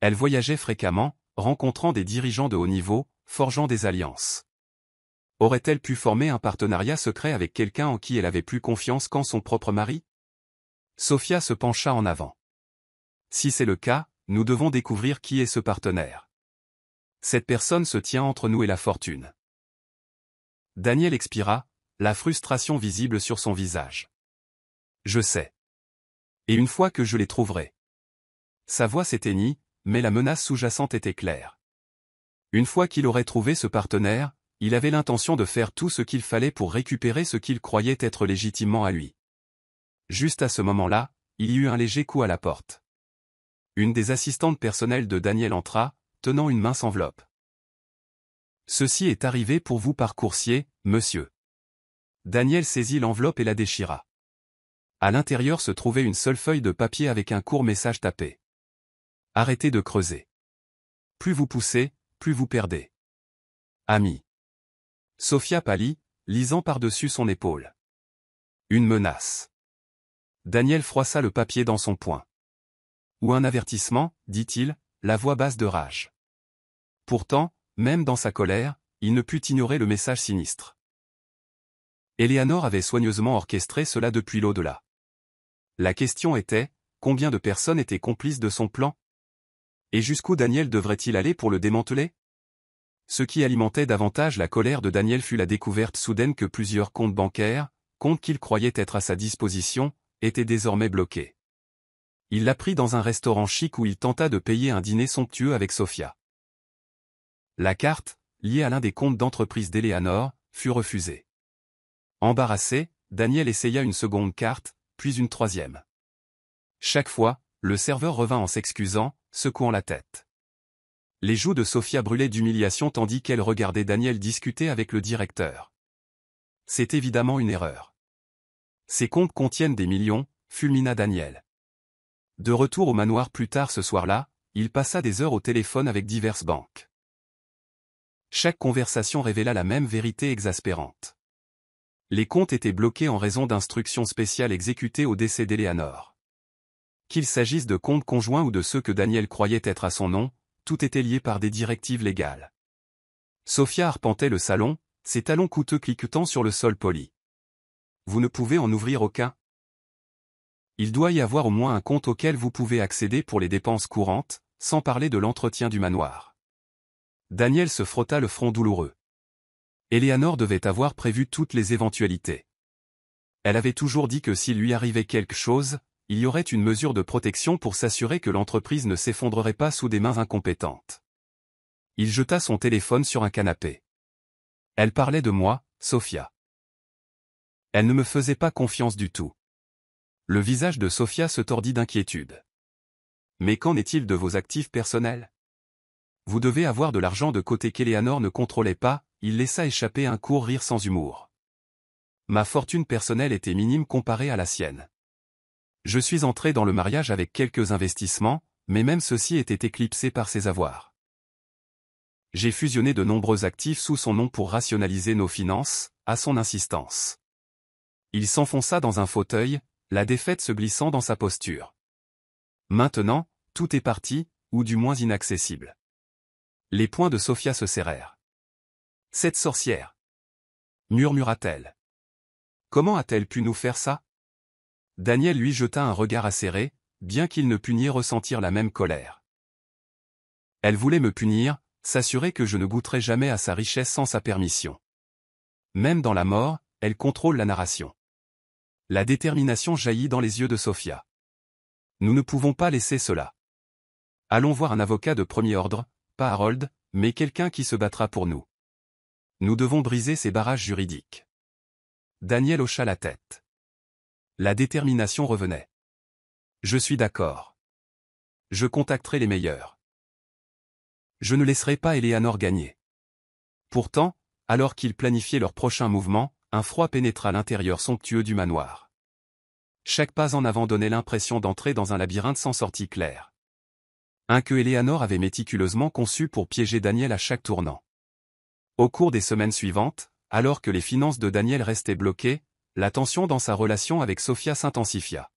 A: Elle voyageait fréquemment, rencontrant des dirigeants de haut niveau, forgeant des alliances. Aurait-elle pu former un partenariat secret avec quelqu'un en qui elle avait plus confiance qu'en son propre mari? Sophia se pencha en avant. Si c'est le cas, nous devons découvrir qui est ce partenaire. Cette personne se tient entre nous et la fortune. Daniel expira, la frustration visible sur son visage. Je sais. Et une fois que je les trouverai. Sa voix s'éteignit, mais la menace sous-jacente était claire. Une fois qu'il aurait trouvé ce partenaire, il avait l'intention de faire tout ce qu'il fallait pour récupérer ce qu'il croyait être légitimement à lui. Juste à ce moment-là, il y eut un léger coup à la porte. Une des assistantes personnelles de Daniel entra, tenant une mince enveloppe. « Ceci est arrivé pour vous par coursier, monsieur. » Daniel saisit l'enveloppe et la déchira. À l'intérieur se trouvait une seule feuille de papier avec un court message tapé. « Arrêtez de creuser. Plus vous poussez, plus vous perdez. Ami. » Sophia pâlit, lisant par-dessus son épaule. Une menace. Daniel froissa le papier dans son poing. Ou un avertissement, dit-il, la voix basse de rage. Pourtant, même dans sa colère, il ne put ignorer le message sinistre. Eleanor avait soigneusement orchestré cela depuis l'au-delà. La question était, combien de personnes étaient complices de son plan? Et jusqu'où Daniel devrait-il aller pour le démanteler? Ce qui alimentait davantage la colère de Daniel fut la découverte soudaine que plusieurs comptes bancaires, comptes qu'il croyait être à sa disposition, étaient désormais bloqués. Il l'apprit dans un restaurant chic où il tenta de payer un dîner somptueux avec Sophia. La carte, liée à l'un des comptes d'entreprise d'Eleanor, fut refusée. Embarrassé, Daniel essaya une seconde carte, puis une troisième. Chaque fois, le serveur revint en s'excusant, secouant la tête. Les joues de Sophia brûlaient d'humiliation tandis qu'elle regardait Daniel discuter avec le directeur. C'est évidemment une erreur. Ces comptes contiennent des millions, fulmina Daniel. De retour au manoir plus tard ce soir-là, il passa des heures au téléphone avec diverses banques. Chaque conversation révéla la même vérité exaspérante. Les comptes étaient bloqués en raison d'instructions spéciales exécutées au décès d'Eleanor. Qu'il s'agisse de comptes conjoints ou de ceux que Daniel croyait être à son nom, tout était lié par des directives légales. Sophia arpentait le salon, ses talons coûteux cliquetant sur le sol poli. Vous ne pouvez en ouvrir aucun? Il doit y avoir au moins un compte auquel vous pouvez accéder pour les dépenses courantes, sans parler de l'entretien du manoir. Daniel se frotta le front douloureux. Eleanor devait avoir prévu toutes les éventualités. Elle avait toujours dit que s'il lui arrivait quelque chose, il y aurait une mesure de protection pour s'assurer que l'entreprise ne s'effondrerait pas sous des mains incompétentes. Il jeta son téléphone sur un canapé. Elle parlait de moi, Sophia. Elle ne me faisait pas confiance du tout. Le visage de Sophia se tordit d'inquiétude. Mais qu'en est-il de vos actifs personnels? Vous devez avoir de l'argent de côté qu'Eleanor ne contrôlait pas, il laissa échapper un court rire sans humour. Ma fortune personnelle était minime comparée à la sienne. Je suis entré dans le mariage avec quelques investissements, mais même ceux-ci étaient éclipsés par ses avoirs. J'ai fusionné de nombreux actifs sous son nom pour rationaliser nos finances, à son insistance. Il s'enfonça dans un fauteuil, la défaite se glissant dans sa posture. Maintenant, tout est parti, ou du moins inaccessible. Les poings de Sophia se serrèrent. Cette sorcière! Murmura-t-elle. Comment a-t-elle pu nous faire ça? Daniel lui jeta un regard acéré, bien qu'il ne pût ni ressentir la même colère. Elle voulait me punir, s'assurer que je ne goûterais jamais à sa richesse sans sa permission. Même dans la mort, elle contrôle la narration. La détermination jaillit dans les yeux de Sophia. Nous ne pouvons pas laisser cela. Allons voir un avocat de premier ordre, pas Harold, mais quelqu'un qui se battra pour nous. Nous devons briser ces barrages juridiques. Daniel hocha la tête. La détermination revenait. Je suis d'accord. Je contacterai les meilleurs. Je ne laisserai pas Eleanor gagner. Pourtant, alors qu'ils planifiaient leur prochain mouvement, un froid pénétra l'intérieur somptueux du manoir. Chaque pas en avant donnait l'impression d'entrer dans un labyrinthe sans sortie claire. Un que Eleanor avait méticuleusement conçu pour piéger Daniel à chaque tournant. Au cours des semaines suivantes, alors que les finances de Daniel restaient bloquées, la tension dans sa relation avec Sophia s'intensifia.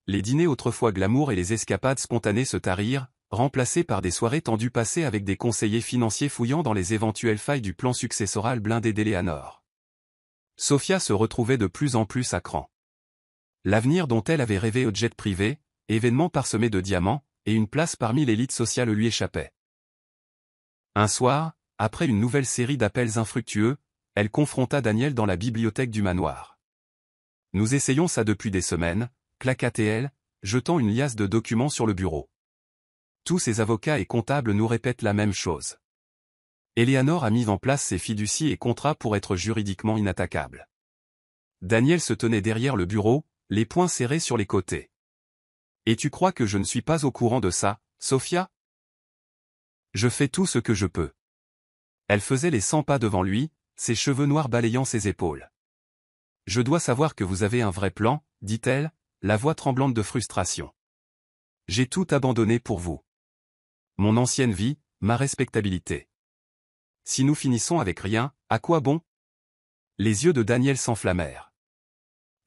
A: Les dîners autrefois glamour et les escapades spontanées se tarirent, remplacés par des soirées tendues passées avec des conseillers financiers fouillant dans les éventuelles failles du plan successoral blindé d'Eleanor. Sophia se retrouvait de plus en plus à cran. L'avenir dont elle avait rêvé au jet privé, événement parsemé de diamants, et une place parmi l'élite sociale lui échappait. Un soir, après une nouvelle série d'appels infructueux, elle confronta Daniel dans la bibliothèque du manoir. Nous essayons ça depuis des semaines, claqua-t-elle, jetant une liasse de documents sur le bureau. Tous ces avocats et comptables nous répètent la même chose. Eleanor a mis en place ses fiducies et contrats pour être juridiquement inattaquable. Daniel se tenait derrière le bureau, les poings serrés sur les côtés. Et tu crois que je ne suis pas au courant de ça, Sophia? Je fais tout ce que je peux. Elle faisait les 100 pas devant lui, ses cheveux noirs balayant ses épaules. Je dois savoir que vous avez un vrai plan, dit-elle, la voix tremblante de frustration. J'ai tout abandonné pour vous. Mon ancienne vie, ma respectabilité. Si nous finissons avec rien, à quoi bon? Les yeux de Daniel s'enflammèrent.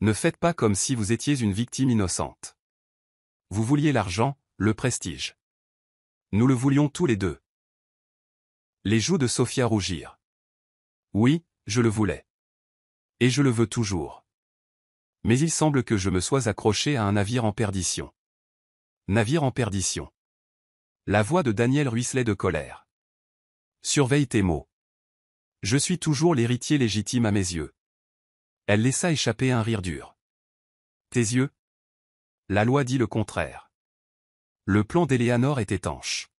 A: Ne faites pas comme si vous étiez une victime innocente. Vous vouliez l'argent, le prestige. Nous le voulions tous les deux. Les joues de Sophia rougirent. Oui, je le voulais. Et je le veux toujours. Mais il semble que je me sois accroché à un navire en perdition. Navire en perdition. La voix de Daniel ruisselait de colère. Surveille tes mots. Je suis toujours l'héritier légitime à mes yeux. Elle laissa échapper un rire dur. Tes yeux? La loi dit le contraire. Le plan d'Eleanor est étanche.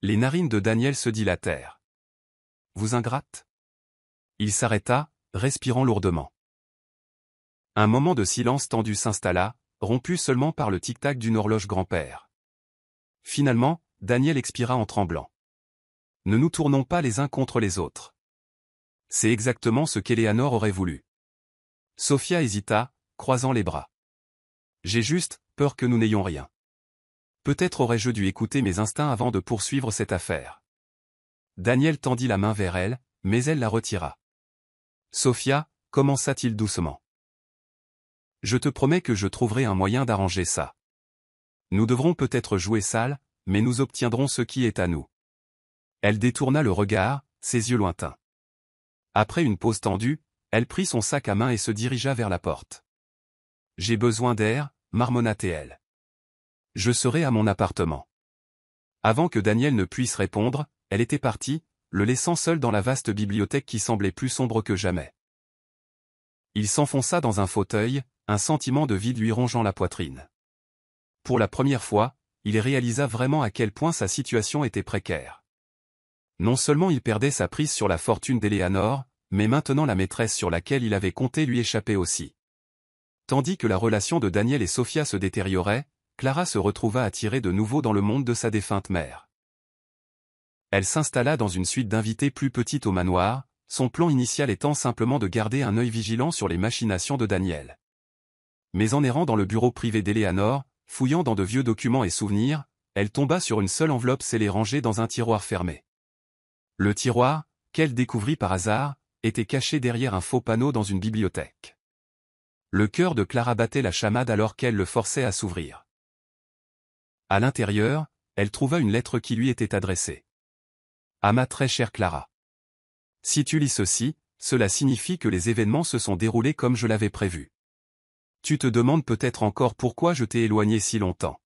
A: Les narines de Daniel se dilatèrent. Vous ingrate? Il s'arrêta, respirant lourdement. Un moment de silence tendu s'installa, rompu seulement par le tic-tac d'une horloge grand-père. Finalement, Daniel expira en tremblant. Ne nous tournons pas les uns contre les autres. C'est exactement ce qu'Eleanor aurait voulu. Sophia hésita, croisant les bras. J'ai juste peur que nous n'ayons rien. Peut-être aurais-je dû écouter mes instincts avant de poursuivre cette affaire. Daniel tendit la main vers elle, mais elle la retira. Sophia, commença-t-il doucement. Je te promets que je trouverai un moyen d'arranger ça. Nous devrons peut-être jouer sale, mais nous obtiendrons ce qui est à nous. Elle détourna le regard, ses yeux lointains. Après une pause tendue, elle prit son sac à main et se dirigea vers la porte. J'ai besoin d'air, marmonna-t-elle. Je serai à mon appartement. Avant que Daniel ne puisse répondre, elle était partie, le laissant seul dans la vaste bibliothèque qui semblait plus sombre que jamais. Il s'enfonça dans un fauteuil, un sentiment de vide lui rongeant la poitrine. Pour la première fois, il réalisa vraiment à quel point sa situation était précaire. Non seulement il perdait sa prise sur la fortune d'Eleanor, mais maintenant la maîtresse sur laquelle il avait compté lui échappait aussi. Tandis que la relation de Daniel et Sophia se détériorait, Clara se retrouva attirée de nouveau dans le monde de sa défunte mère. Elle s'installa dans une suite d'invités plus petite au manoir, son plan initial étant simplement de garder un œil vigilant sur les machinations de Daniel. Mais en errant dans le bureau privé d'Eleanor, fouillant dans de vieux documents et souvenirs, elle tomba sur une seule enveloppe scellée rangée dans un tiroir fermé. Le tiroir, qu'elle découvrit par hasard, était caché derrière un faux panneau dans une bibliothèque. Le cœur de Clara battait la chamade alors qu'elle le forçait à s'ouvrir. À l'intérieur, elle trouva une lettre qui lui était adressée. À ma très chère Clara. Si tu lis ceci, cela signifie que les événements se sont déroulés comme je l'avais prévu. Tu te demandes peut-être encore pourquoi je t'ai éloigné si longtemps.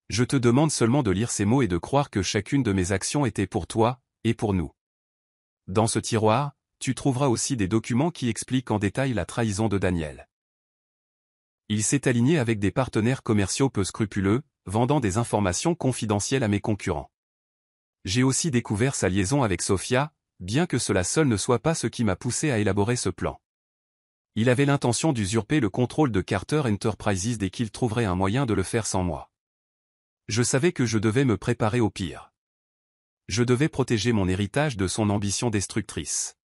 A: Je te demande seulement de lire ces mots et de croire que chacune de mes actions était pour toi, et pour nous. Dans ce tiroir, tu trouveras aussi des documents qui expliquent en détail la trahison de Daniel. Il s'est aligné avec des partenaires commerciaux peu scrupuleux, vendant des informations confidentielles à mes concurrents. J'ai aussi découvert sa liaison avec Sophia, bien que cela seul ne soit pas ce qui m'a poussé à élaborer ce plan. Il avait l'intention d'usurper le contrôle de Carter Enterprises dès qu'il trouverait un moyen de le faire sans moi. Je savais que je devais me préparer au pire. Je devais protéger mon héritage de son ambition destructrice.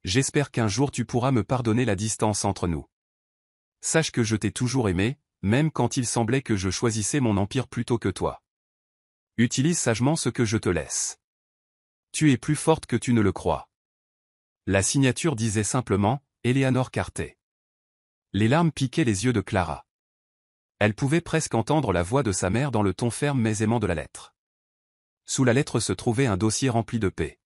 A: J'espère qu'un jour tu pourras me pardonner la distance entre nous. Sache que je t'ai toujours aimé, même quand il semblait que je choisissais mon empire plutôt que toi. Utilise sagement ce que je te laisse. Tu es plus forte que tu ne le crois. La signature disait simplement, Eleanor Carter. Les larmes piquaient les yeux de Clara. Elle pouvait presque entendre la voix de sa mère dans le ton ferme mais aimant de la lettre. Sous la lettre se trouvait un dossier rempli de paix.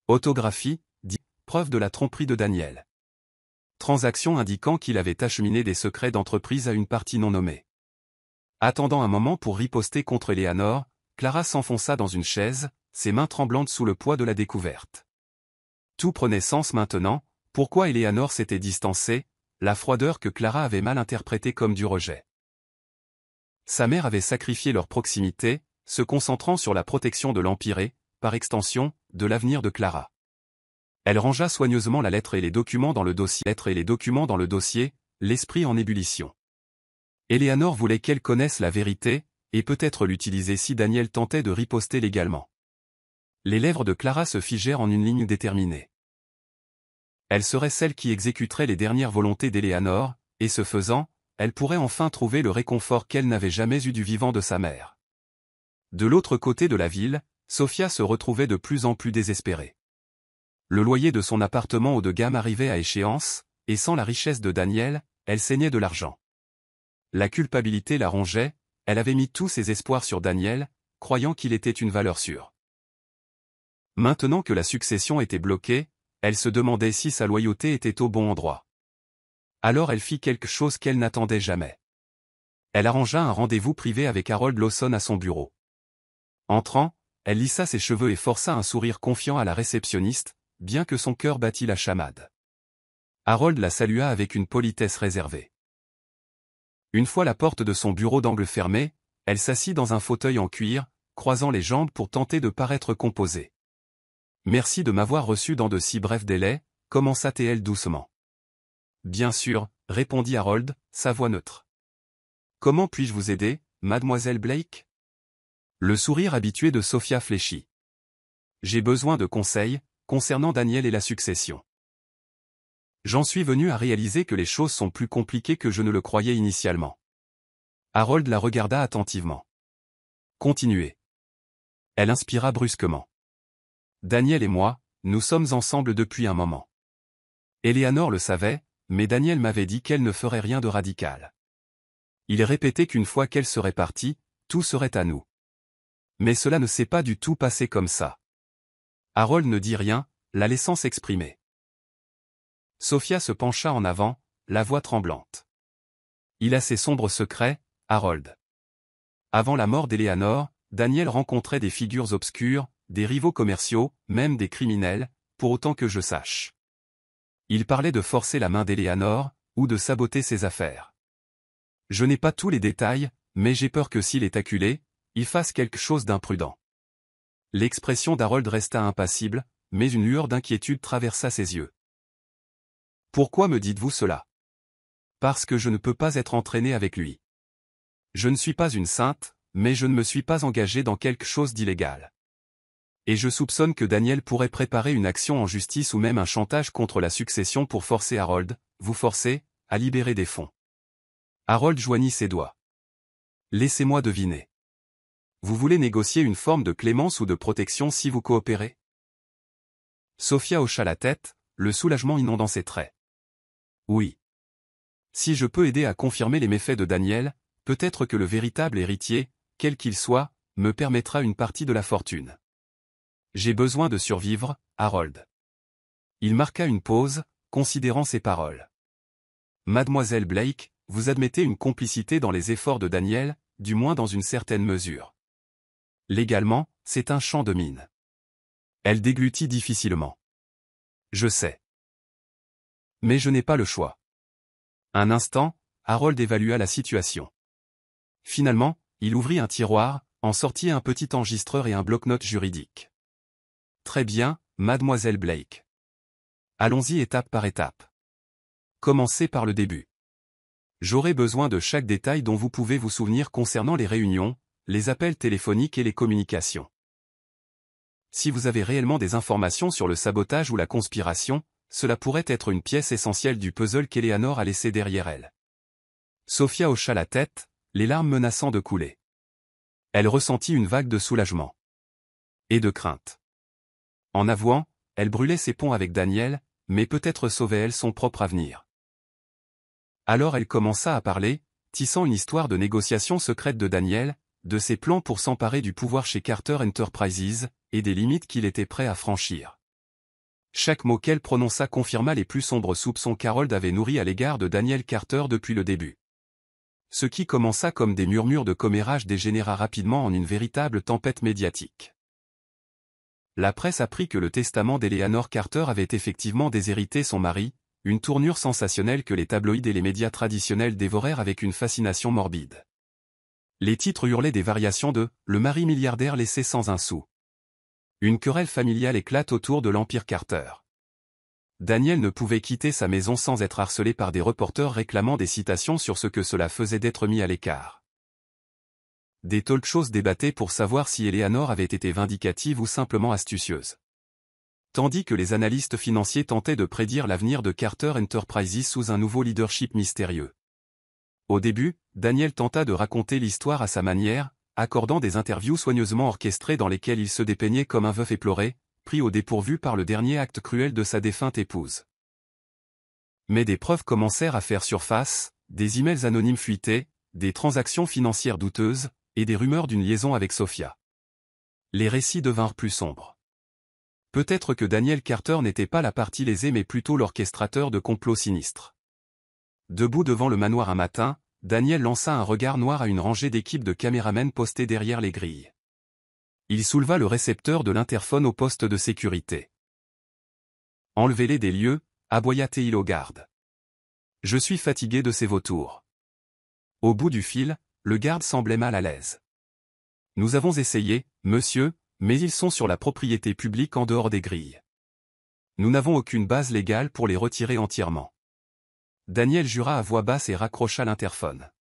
A: Autographie, dit, preuve de la tromperie de Daniel. Transaction indiquant qu'il avait acheminé des secrets d'entreprise à une partie non nommée. Attendant un moment pour riposter contre Eleanor, Clara s'enfonça dans une chaise, ses mains tremblantes sous le poids de la découverte. Tout prenait sens maintenant, pourquoi Eleanor s'était distancée, la froideur que Clara avait mal interprétée comme du rejet. Sa mère avait sacrifié leur proximité, se concentrant sur la protection de l'Empire et, par extension, de l'avenir de Clara. Elle rangea soigneusement la lettre et les documents dans le dossier, l'esprit en ébullition. Eleanor voulait qu'elle connaisse la vérité, et peut-être l'utiliser si Daniel tentait de riposter légalement. Les lèvres de Clara se figèrent en une ligne déterminée. Elle serait celle qui exécuterait les dernières volontés d'Eleanor, et ce faisant, elle pourrait enfin trouver le réconfort qu'elle n'avait jamais eu du vivant de sa mère. De l'autre côté de la ville, Sophia se retrouvait de plus en plus désespérée. Le loyer de son appartement haut de gamme arrivait à échéance, et sans la richesse de Daniel, elle saignait de l'argent. La culpabilité la rongeait, elle avait mis tous ses espoirs sur Daniel, croyant qu'il était une valeur sûre. Maintenant que la succession était bloquée, elle se demandait si sa loyauté était au bon endroit. Alors elle fit quelque chose qu'elle n'attendait jamais. Elle arrangea un rendez-vous privé avec Harold Lawson à son bureau. Entrant, elle lissa ses cheveux et força un sourire confiant à la réceptionniste, bien que son cœur battît la chamade. Harold la salua avec une politesse réservée. Une fois la porte de son bureau d'angle fermée, elle s'assit dans un fauteuil en cuir, croisant les jambes pour tenter de paraître composée. « Merci de m'avoir reçu dans de si brefs délais », commença-t-elle doucement. « Bien sûr », répondit Harold, sa voix neutre. « Comment puis-je vous aider, mademoiselle Blake ?» Le sourire habitué de Sophia fléchit. « J'ai besoin de conseils, concernant Daniel et la succession. J'en suis venu à réaliser que les choses sont plus compliquées que je ne le croyais initialement. » Harold la regarda attentivement. « Continuez. » Elle inspira brusquement. « Daniel et moi, nous sommes ensemble depuis un moment. Eleanor le savait, mais Daniel m'avait dit qu'elle ne ferait rien de radical. Il répétait qu'une fois qu'elle serait partie, tout serait à nous. Mais cela ne s'est pas du tout passé comme ça. » Harold ne dit rien, la laissant s'exprimer. Sophia se pencha en avant, la voix tremblante. « Il a ses sombres secrets, Harold. Avant la mort d'Eleanor, Daniel rencontrait des figures obscures, des rivaux commerciaux, même des criminels, pour autant que je sache. Il parlait de forcer la main d'Eleanor, ou de saboter ses affaires. Je n'ai pas tous les détails, mais j'ai peur que s'il est acculé, il fasse quelque chose d'imprudent. » L'expression d'Harold resta impassible, mais une lueur d'inquiétude traversa ses yeux. « Pourquoi me dites-vous cela ? » ?»« Parce que je ne peux pas être entraîné avec lui. Je ne suis pas une sainte, mais je ne me suis pas engagé dans quelque chose d'illégal. Et je soupçonne que Daniel pourrait préparer une action en justice ou même un chantage contre la succession pour forcer Harold, vous forcer, à libérer des fonds. » Harold joignit ses doigts. « Laissez-moi deviner. Vous voulez négocier une forme de clémence ou de protection si vous coopérez ?» Sophia hocha la tête, le soulagement inondant ses traits. « Oui. Si je peux aider à confirmer les méfaits de Daniel, peut-être que le véritable héritier, quel qu'il soit, me permettra une partie de la fortune. J'ai besoin de survivre, Harold. » Il marqua une pause, considérant ses paroles. « Mademoiselle Blake, vous admettez une complicité dans les efforts de Daniel, du moins dans une certaine mesure. Légalement, c'est un champ de mine. » Elle déglutit difficilement. « Je sais. Mais je n'ai pas le choix. » Un instant, Harold évalua la situation. Finalement, il ouvrit un tiroir, en sortit un petit enregistreur et un bloc-notes juridique. « Très bien, mademoiselle Blake. Allons-y étape par étape. Commencez par le début. J'aurai besoin de chaque détail dont vous pouvez vous souvenir concernant les réunions, les appels téléphoniques et les communications. Si vous avez réellement des informations sur le sabotage ou la conspiration, cela pourrait être une pièce essentielle du puzzle qu'Eleanor a laissé derrière elle. » Sophia hocha la tête, les larmes menaçant de couler. Elle ressentit une vague de soulagement. Et de crainte. En avouant, elle brûlait ses ponts avec Daniel, mais peut-être sauvait-elle son propre avenir. Alors elle commença à parler, tissant une histoire de négociation secrète de Daniel, de ses plans pour s'emparer du pouvoir chez Carter Enterprises, et des limites qu'il était prêt à franchir. Chaque mot qu'elle prononça confirma les plus sombres soupçons qu'Harold avait nourris à l'égard de Daniel Carter depuis le début. Ce qui commença comme des murmures de commérage dégénéra rapidement en une véritable tempête médiatique. La presse apprit que le testament d'Eleanor Carter avait effectivement déshérité son mari, une tournure sensationnelle que les tabloïds et les médias traditionnels dévorèrent avec une fascination morbide. Les titres hurlaient des variations de « Le mari milliardaire laissé sans un sou ». Une querelle familiale éclate autour de l'Empire Carter. Daniel ne pouvait quitter sa maison sans être harcelé par des reporters réclamant des citations sur ce que cela faisait d'être mis à l'écart. Des talk-shows débattaient pour savoir si Eleanor avait été vindicative ou simplement astucieuse. Tandis que les analystes financiers tentaient de prédire l'avenir de Carter Enterprises sous un nouveau leadership mystérieux. Au début, Daniel tenta de raconter l'histoire à sa manière, accordant des interviews soigneusement orchestrées dans lesquelles il se dépeignait comme un veuf éploré, pris au dépourvu par le dernier acte cruel de sa défunte épouse. Mais des preuves commencèrent à faire surface, des emails anonymes fuitaient, des transactions financières douteuses, et des rumeurs d'une liaison avec Sophia. Les récits devinrent plus sombres. Peut-être que Daniel Carter n'était pas la partie lésée mais plutôt l'orchestrateur de complots sinistres. Debout devant le manoir un matin, Daniel lança un regard noir à une rangée d'équipes de caméramens postés derrière les grilles. Il souleva le récepteur de l'interphone au poste de sécurité. « Enlevez-les des lieux », aboya-t-il aux gardes. « Je suis fatigué de ces vautours. » Au bout du fil, le garde semblait mal à l'aise. « Nous avons essayé, monsieur, mais ils sont sur la propriété publique en dehors des grilles. Nous n'avons aucune base légale pour les retirer entièrement. » Daniel jura à voix basse et raccrocha l'interphone.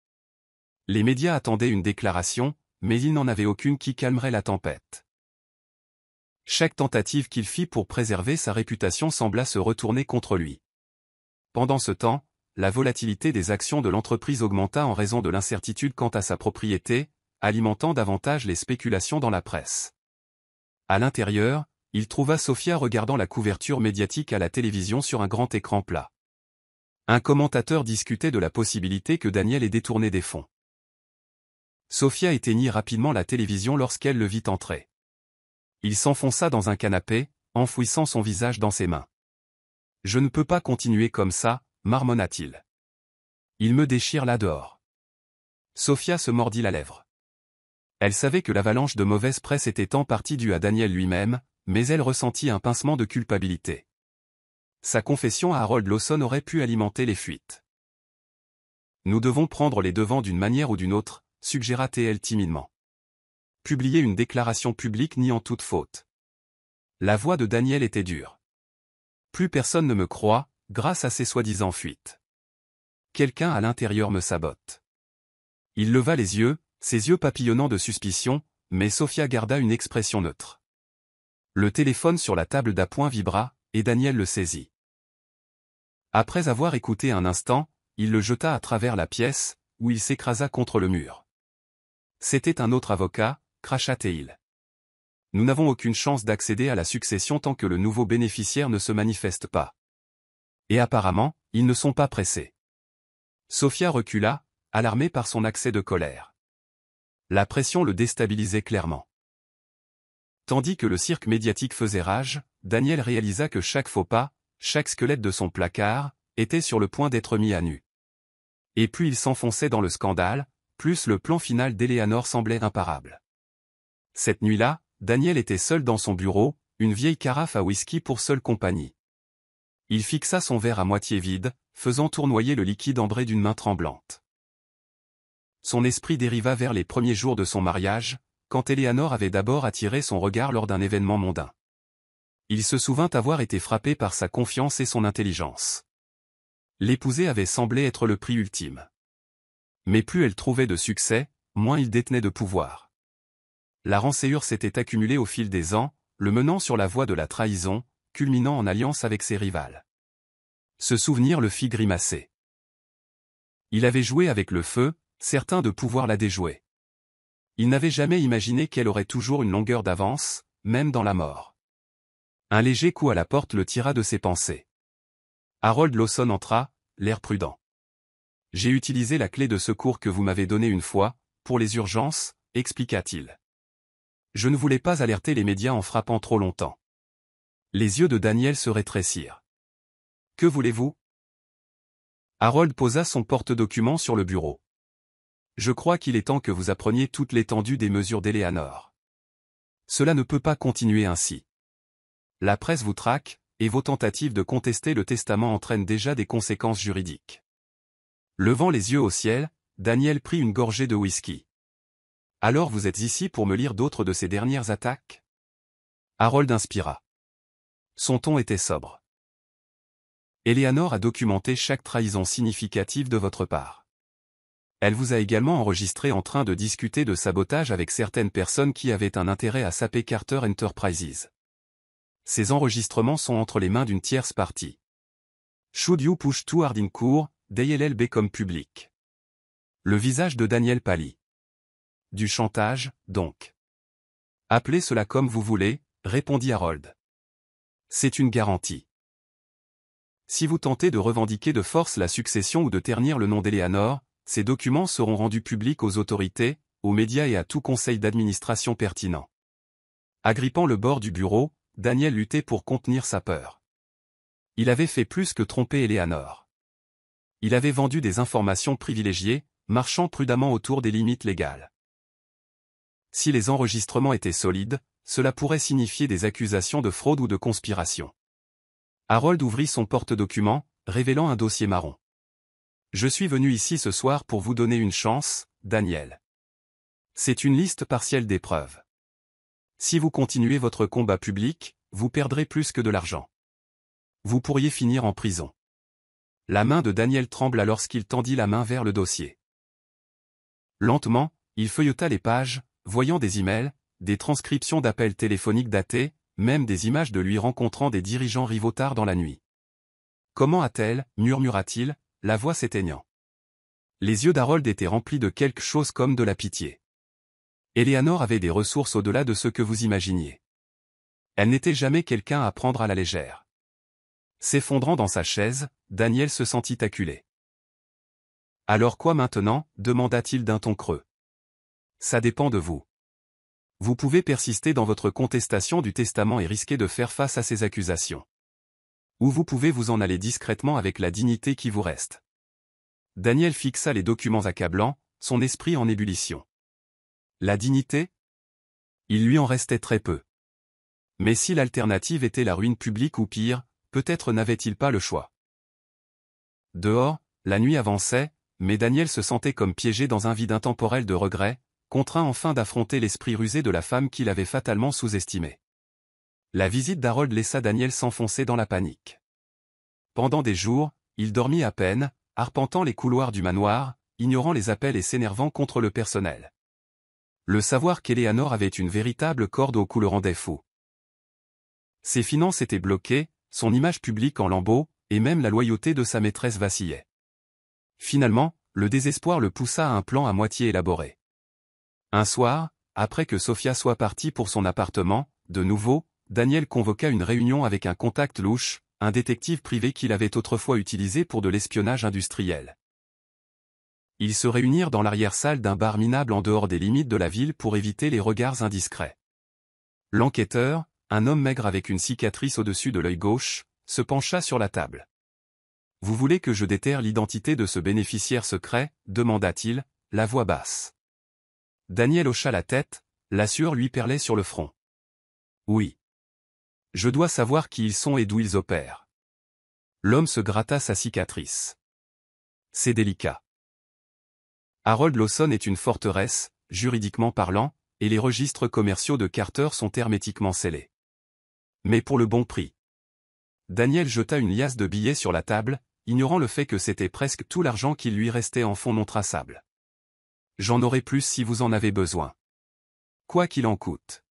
A: Les médias attendaient une déclaration, mais il n'en avait aucune qui calmerait la tempête. Chaque tentative qu'il fit pour préserver sa réputation sembla se retourner contre lui. Pendant ce temps, la volatilité des actions de l'entreprise augmenta en raison de l'incertitude quant à sa propriété, alimentant davantage les spéculations dans la presse. À l'intérieur, il trouva Sophia regardant la couverture médiatique à la télévision sur un grand écran plat. Un commentateur discutait de la possibilité que Daniel ait détourné des fonds. Sophia éteignit rapidement la télévision lorsqu'elle le vit entrer. Il s'enfonça dans un canapé, enfouissant son visage dans ses mains. « Je ne peux pas continuer comme ça », marmonna-t-il. « Il me déchire là dehors. » Sophia se mordit la lèvre. Elle savait que l'avalanche de mauvaise presse était en partie due à Daniel lui-même, mais elle ressentit un pincement de culpabilité. Sa confession à Harold Lawson aurait pu alimenter les fuites. « Nous devons prendre les devants d'une manière ou d'une autre, » suggéra-t-elle timidement. « Publier une déclaration publique niant toute faute. » La voix de Daniel était dure. « Plus personne ne me croit, grâce à ces soi-disant fuites. Quelqu'un à l'intérieur me sabote. » Il leva les yeux, ses yeux papillonnant de suspicion, mais Sophia garda une expression neutre. Le téléphone sur la table d'appoint vibra, et Daniel le saisit. Après avoir écouté un instant, il le jeta à travers la pièce, où il s'écrasa contre le mur. C'était un autre avocat, cracha-t-il. Nous n'avons aucune chance d'accéder à la succession tant que le nouveau bénéficiaire ne se manifeste pas. Et apparemment, ils ne sont pas pressés. Sophia recula, alarmée par son accès de colère. La pression le déstabilisait clairement. Tandis que le cirque médiatique faisait rage, Daniel réalisa que chaque faux pas, chaque squelette de son placard, était sur le point d'être mis à nu. Et plus il s'enfonçait dans le scandale, plus le plan final d'Eleanor semblait imparable. Cette nuit-là, Daniel était seul dans son bureau, une vieille carafe à whisky pour seule compagnie. Il fixa son verre à moitié vide, faisant tournoyer le liquide ambré d'une main tremblante. Son esprit dériva vers les premiers jours de son mariage, quand Eleanor avait d'abord attiré son regard lors d'un événement mondain. Il se souvint avoir été frappé par sa confiance et son intelligence. L'épouser avait semblé être le prix ultime. Mais plus elle trouvait de succès, moins il détenait de pouvoir. La rancœur s'était accumulée au fil des ans, le menant sur la voie de la trahison, culminant en alliance avec ses rivales. Ce souvenir le fit grimacer. Il avait joué avec le feu, certain de pouvoir la déjouer. Il n'avait jamais imaginé qu'elle aurait toujours une longueur d'avance, même dans la mort. Un léger coup à la porte le tira de ses pensées. Harold Lawson entra, l'air prudent. « J'ai utilisé la clé de secours que vous m'avez donnée une fois, pour les urgences, » expliqua-t-il. « Je ne voulais pas alerter les médias en frappant trop longtemps. » Les yeux de Daniel se rétrécirent. « Que voulez-vous » Harold posa son porte-documents sur le bureau. « Je crois qu'il est temps que vous appreniez toute l'étendue des mesures d'Eleanor. Cela ne peut pas continuer ainsi. La presse vous traque, et vos tentatives de contester le testament entraînent déjà des conséquences juridiques. » Levant les yeux au ciel, Daniel prit une gorgée de whisky. Alors vous êtes ici pour me lire d'autres de ces dernières attaques? Harold inspira. Son ton était sobre. Eleanor a documenté chaque trahison significative de votre part. Elle vous a également enregistré en train de discuter de sabotage avec certaines personnes qui avaient un intérêt à saper Carter Enterprises. Ces enregistrements sont entre les mains d'une tierce partie. Should you push too hard in court, they'll become public. Le visage de Daniel pâlit. Du chantage, donc. Appelez cela comme vous voulez, répondit Harold. C'est une garantie. Si vous tentez de revendiquer de force la succession ou de ternir le nom d'Eleanor, ces documents seront rendus publics aux autorités, aux médias et à tout conseil d'administration pertinent. Agrippant le bord du bureau, Daniel luttait pour contenir sa peur. Il avait fait plus que tromper Eleanor. Il avait vendu des informations privilégiées, marchant prudemment autour des limites légales. Si les enregistrements étaient solides, cela pourrait signifier des accusations de fraude ou de conspiration. Harold ouvrit son porte-documents, révélant un dossier marron. « Je suis venu ici ce soir pour vous donner une chance, Daniel. C'est une liste partielle des preuves. Si vous continuez votre combat public, vous perdrez plus que de l'argent. Vous pourriez finir en prison. » La main de Daniel trembla lorsqu'il tendit la main vers le dossier. Lentement, il feuilleta les pages, voyant des emails, des transcriptions d'appels téléphoniques datés, même des images de lui rencontrant des dirigeants rivaux tard dans la nuit. « Comment a-t-elle » murmura-t-il, la voix s'éteignant. Les yeux d'Harold étaient remplis de quelque chose comme de la pitié. Eleanor avait des ressources au-delà de ce que vous imaginiez. Elle n'était jamais quelqu'un à prendre à la légère. S'effondrant dans sa chaise, Daniel se sentit acculé. « Alors quoi maintenant » demanda-t-il d'un ton creux. « Ça dépend de vous. Vous pouvez persister dans votre contestation du testament et risquer de faire face à ces accusations. Ou vous pouvez vous en aller discrètement avec la dignité qui vous reste. » Daniel fixa les documents accablants, son esprit en ébullition. La dignité? Il lui en restait très peu. Mais si l'alternative était la ruine publique ou pire, peut-être n'avait-il pas le choix. Dehors, la nuit avançait, mais Daniel se sentait comme piégé dans un vide intemporel de regrets, contraint enfin d'affronter l'esprit rusé de la femme qu'il avait fatalement sous-estimé. La visite d'Harold laissa Daniel s'enfoncer dans la panique. Pendant des jours, il dormit à peine, arpentant les couloirs du manoir, ignorant les appels et s'énervant contre le personnel. Le savoir qu'Eleanor avait une véritable corde au cou le rendait fou. Ses finances étaient bloquées, son image publique en lambeaux, et même la loyauté de sa maîtresse vacillait. Finalement, le désespoir le poussa à un plan à moitié élaboré. Un soir, après que Sophia soit partie pour son appartement, de nouveau, Daniel convoqua une réunion avec un contact louche, un détective privé qu'il avait autrefois utilisé pour de l'espionnage industriel. Ils se réunirent dans l'arrière-salle d'un bar minable en dehors des limites de la ville pour éviter les regards indiscrets. L'enquêteur, un homme maigre avec une cicatrice au-dessus de l'œil gauche, se pencha sur la table. « Vous voulez que je déterre l'identité de ce bénéficiaire secret » demanda-t-il, la voix basse. Daniel hocha la tête, la sueur lui perlait sur le front. « Oui. Je dois savoir qui ils sont et d'où ils opèrent. » L'homme se gratta sa cicatrice. « C'est délicat. Harold Lawson est une forteresse, juridiquement parlant, et les registres commerciaux de Carter sont hermétiquement scellés. Mais pour le bon prix. » Daniel jeta une liasse de billets sur la table, ignorant le fait que c'était presque tout l'argent qui lui restait en fonds non traçables. « J'en aurai plus si vous en avez besoin. Quoi qu'il en coûte. »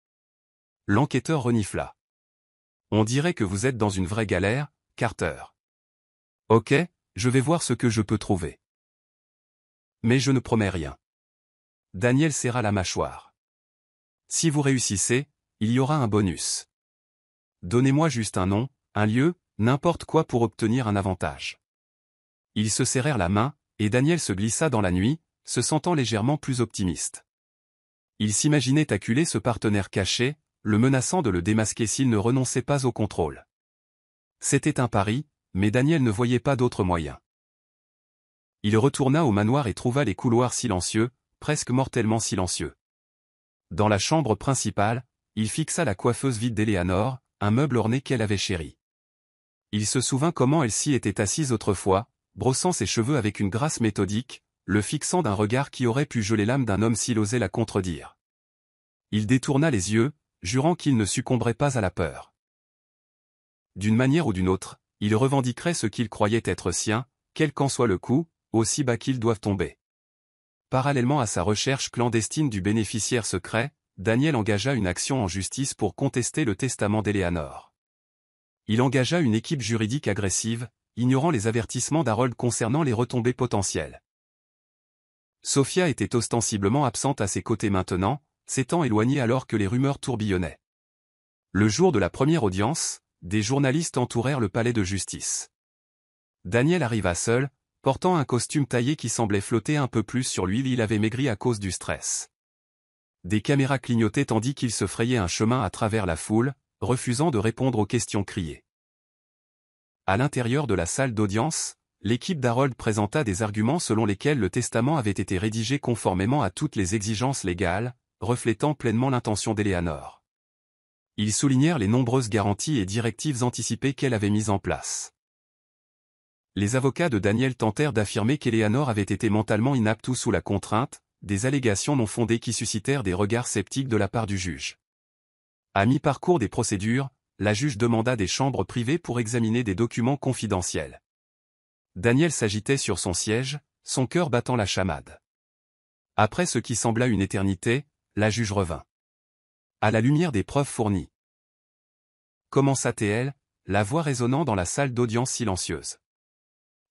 A: L'enquêteur renifla. « On dirait que vous êtes dans une vraie galère, Carter. » « Ok, je vais voir ce que je peux trouver. Mais je ne promets rien. » Daniel serra la mâchoire. « Si vous réussissez, il y aura un bonus. Donnez-moi juste un nom, un lieu, n'importe quoi pour obtenir un avantage. » Ils se serrèrent la main, et Daniel se glissa dans la nuit, se sentant légèrement plus optimiste. Il s'imaginait acculer ce partenaire caché, le menaçant de le démasquer s'il ne renonçait pas au contrôle. C'était un pari, mais Daniel ne voyait pas d'autre moyen. Il retourna au manoir et trouva les couloirs silencieux, presque mortellement silencieux. Dans la chambre principale, il fixa la coiffeuse vide d'Eleanor, un meuble orné qu'elle avait chéri. Il se souvint comment elle s'y était assise autrefois, brossant ses cheveux avec une grâce méthodique, le fixant d'un regard qui aurait pu geler l'âme d'un homme s'il osait la contredire. Il détourna les yeux, jurant qu'il ne succomberait pas à la peur. D'une manière ou d'une autre, il revendiquerait ce qu'il croyait être sien, quel qu'en soit le coût, aussi bas qu'ils doivent tomber. Parallèlement à sa recherche clandestine du bénéficiaire secret, Daniel engagea une action en justice pour contester le testament d'Eleanor. Il engagea une équipe juridique agressive, ignorant les avertissements d'Harold concernant les retombées potentielles. Sophia était ostensiblement absente à ses côtés maintenant, s'étant éloignée alors que les rumeurs tourbillonnaient. Le jour de la première audience, des journalistes entourèrent le palais de justice. Daniel arriva seul, portant un costume taillé qui semblait flotter un peu plus sur lui, il avait maigri à cause du stress. Des caméras clignotaient tandis qu'il se frayait un chemin à travers la foule, refusant de répondre aux questions criées. À l'intérieur de la salle d'audience, l'équipe d'Harold présenta des arguments selon lesquels le testament avait été rédigé conformément à toutes les exigences légales, reflétant pleinement l'intention d'Eleanor. Ils soulignèrent les nombreuses garanties et directives anticipées qu'elle avait mises en place. Les avocats de Daniel tentèrent d'affirmer qu'Eleanor avait été mentalement inapte ou sous la contrainte, des allégations non fondées qui suscitèrent des regards sceptiques de la part du juge. À mi-parcours des procédures, la juge demanda des chambres privées pour examiner des documents confidentiels. Daniel s'agitait sur son siège, son cœur battant la chamade. Après ce qui sembla une éternité, la juge revint. À la lumière des preuves fournies. Commença-t-elle, la voix résonnant dans la salle d'audience silencieuse.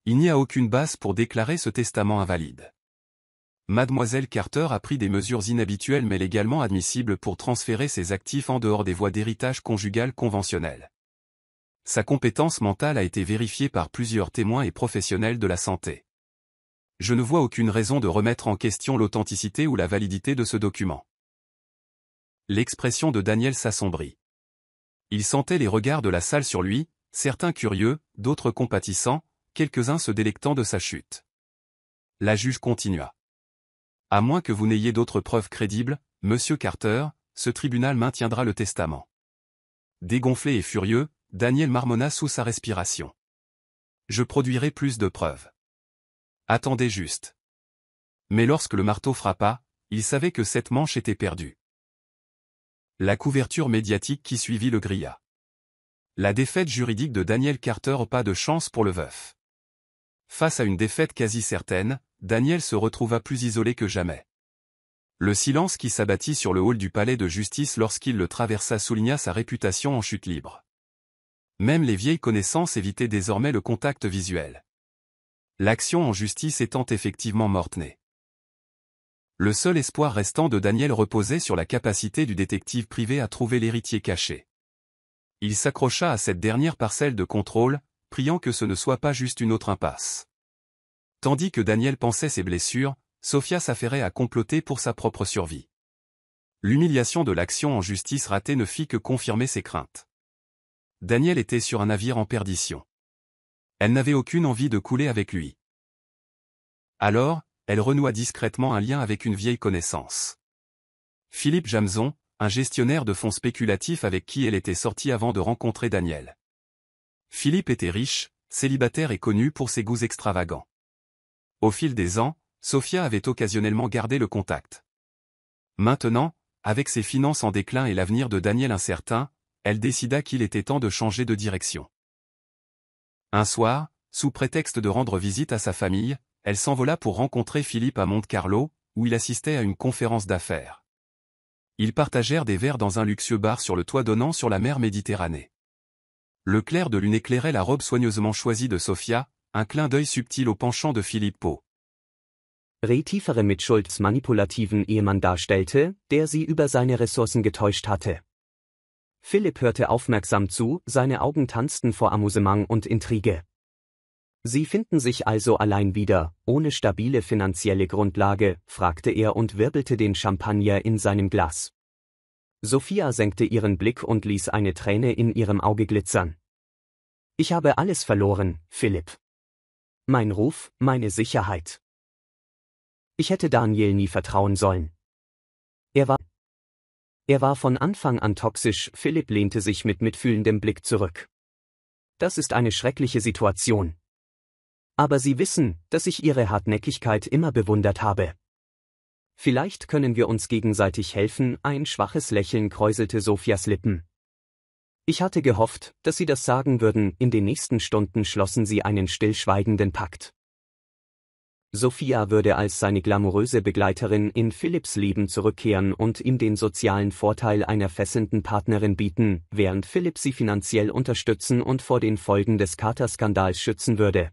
A: Il n'y a aucune base pour déclarer ce testament invalide. Mademoiselle Carter a pris des mesures inhabituelles mais légalement admissibles pour transférer ses actifs en dehors des voies d'héritage conjugal conventionnelles. Sa compétence mentale a été vérifiée par plusieurs témoins et professionnels de la santé. Je ne vois aucune raison de remettre en question l'authenticité ou la validité de ce document. L'expression de Daniel s'assombrit. Il sentait les regards de la salle sur lui, certains curieux, d'autres compatissants, quelques-uns se délectant de sa chute. La juge continua. À moins que vous n'ayez d'autres preuves crédibles, Monsieur Carter, ce tribunal maintiendra le testament. Dégonflé et furieux, Daniel marmonna sous sa respiration. Je produirai plus de preuves. Attendez juste. Mais lorsque le marteau frappa, il savait que cette manche était perdue. La couverture médiatique qui suivit le grilla. La défaite juridique de Daniel Carter, pas de chance pour le veuf. Face à une défaite quasi certaine, Daniel se retrouva plus isolé que jamais. Le silence qui s'abattit sur le hall du palais de justice lorsqu'il le traversa souligna sa réputation en chute libre. Même les vieilles connaissances évitaient désormais le contact visuel. L'action en justice étant effectivement morte-née. Le seul espoir restant de Daniel reposait sur la capacité du détective privé à trouver l'héritier caché. Il s'accrocha à cette dernière parcelle de contrôle, priant que ce ne soit pas juste une autre impasse. Tandis que Daniel pansait ses blessures, Sophia s'affairait à comploter pour sa propre survie. L'humiliation de l'action en justice ratée ne fit que confirmer ses craintes. Daniel était sur un navire en perdition. Elle n'avait aucune envie de couler avec lui. Alors, elle renoua discrètement un lien avec une vieille connaissance. Philippe Jamson, un gestionnaire de fonds spéculatifs avec qui elle était sortie avant de rencontrer Daniel. Philippe était riche, célibataire et connu pour ses goûts extravagants. Au fil des ans, Sophia avait occasionnellement gardé le contact. Maintenant, avec ses finances en déclin et l'avenir de Daniel incertain, elle décida qu'il était temps de changer de direction. Un soir, sous prétexte de rendre visite à sa famille, elle s'envola pour rencontrer Philippe à Monte-Carlo, où il assistait à une conférence d'affaires. Ils partagèrent des verres dans un luxueux bar sur le toit donnant sur la mer Méditerranée. Le clair de lune éclairait la robe soigneusement choisie de Sophia, un clin d'œil subtil au penchant de Filippo.
B: Tiefere mit Schultz manipulativen Ehemann darstellte, der sie über seine Ressourcen getäuscht hatte. Philipp hörte aufmerksam zu, seine Augen tanzten vor Amüsement und Intrige. Sie finden sich also allein wieder, ohne stabile finanzielle Grundlage, fragte er und wirbelte den Champagner in seinem Glas. Sophia senkte ihren Blick und ließ eine Träne in ihrem Auge glitzern. Ich habe alles verloren, Philipp. Mein Ruf, meine Sicherheit. Ich hätte Daniel nie vertrauen sollen. Er war von Anfang an toxisch, Philipp lehnte sich mit mitfühlendem Blick zurück. Das ist eine schreckliche Situation. Aber Sie wissen, dass ich Ihre Hartnäckigkeit immer bewundert habe. Vielleicht können wir uns gegenseitig helfen, ein schwaches Lächeln kräuselte Sophias Lippen. Ich hatte gehofft, dass Sie das sagen würden, in den nächsten Stunden schlossen sie einen stillschweigenden Pakt. Sophia würde als seine glamouröse Begleiterin in Philipps Leben zurückkehren und ihm den sozialen Vorteil einer fesselnden Partnerin bieten, während Philipp sie finanziell unterstützen und vor den Folgen des Carter-Skandals schützen würde.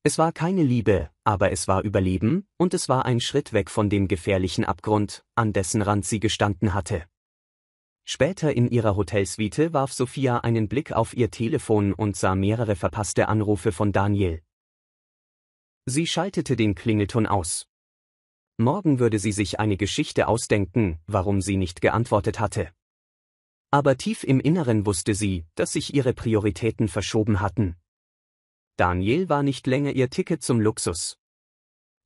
B: Es war keine Liebe, aber es war Überleben, und es war ein Schritt weg von dem gefährlichen Abgrund, an dessen Rand sie gestanden hatte. Später in ihrer Hotelsuite warf Sophia einen Blick auf ihr Telefon und sah mehrere verpasste Anrufe von Daniel. Sie schaltete den Klingelton aus. Morgen würde sie sich eine Geschichte ausdenken, warum sie nicht geantwortet hatte. Aber tief im Inneren wusste sie, dass sich ihre Prioritäten verschoben hatten. Daniel war nicht länger ihr Ticket zum Luxus.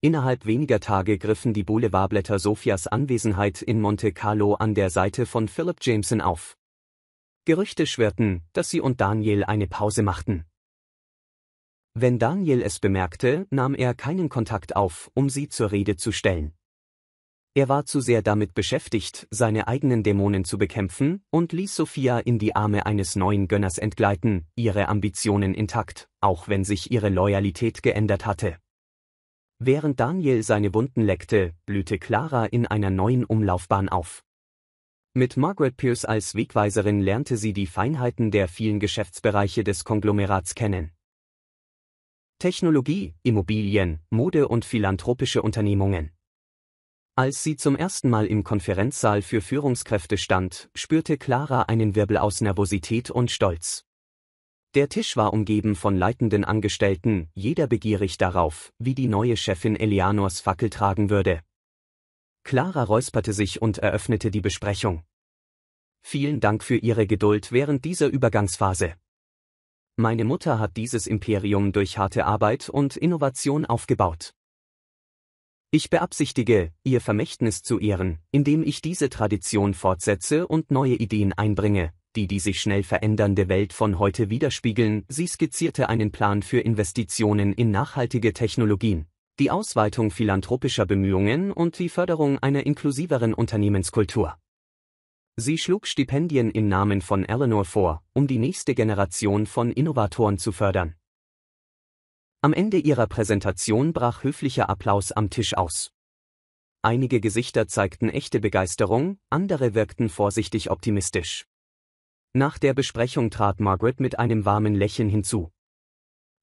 B: Innerhalb weniger Tage griffen die Boulevardblätter Sophias Anwesenheit in Monte Carlo an der Seite von Philip Jameson auf. Gerüchte schwirrten, dass sie und Daniel eine Pause machten. Wenn Daniel es bemerkte, nahm er keinen Kontakt auf, um sie zur Rede zu stellen. Er war zu sehr damit beschäftigt, seine eigenen Dämonen zu bekämpfen, und ließ Sophia in die Arme eines neuen Gönners entgleiten, ihre Ambitionen intakt, auch wenn sich ihre Loyalität geändert hatte. Während Daniel seine Wunden leckte, blühte Clara in einer neuen Umlaufbahn auf. Mit Margaret Pierce als Wegweiserin lernte sie die Feinheiten der vielen Geschäftsbereiche des Konglomerats kennen. Technologie, Immobilien, Mode und philanthropische Unternehmungen. Als sie zum ersten Mal im Konferenzsaal für Führungskräfte stand, spürte Clara einen Wirbel aus Nervosität und Stolz. Der Tisch war umgeben von leitenden Angestellten, jeder begierig darauf, wie die neue Chefin Eleanors Fackel tragen würde. Clara räusperte sich und eröffnete die Besprechung. Vielen Dank für Ihre Geduld während dieser Übergangsphase. Meine Mutter hat dieses Imperium durch harte Arbeit und Innovation aufgebaut. Ich beabsichtige, ihr Vermächtnis zu ehren, indem ich diese Tradition fortsetze und neue Ideen einbringe, die sich schnell verändernde Welt von heute widerspiegeln. Sie skizzierte einen Plan für Investitionen in nachhaltige Technologien, die Ausweitung philanthropischer Bemühungen und die Förderung einer inklusiveren Unternehmenskultur. Sie schlug Stipendien im Namen von Eleanor vor, um die nächste Generation von Innovatoren zu fördern. Am Ende ihrer Präsentation brach höflicher Applaus am Tisch aus. Einige Gesichter zeigten echte Begeisterung, andere wirkten vorsichtig optimistisch. Nach der Besprechung trat Margaret mit einem warmen Lächeln hinzu.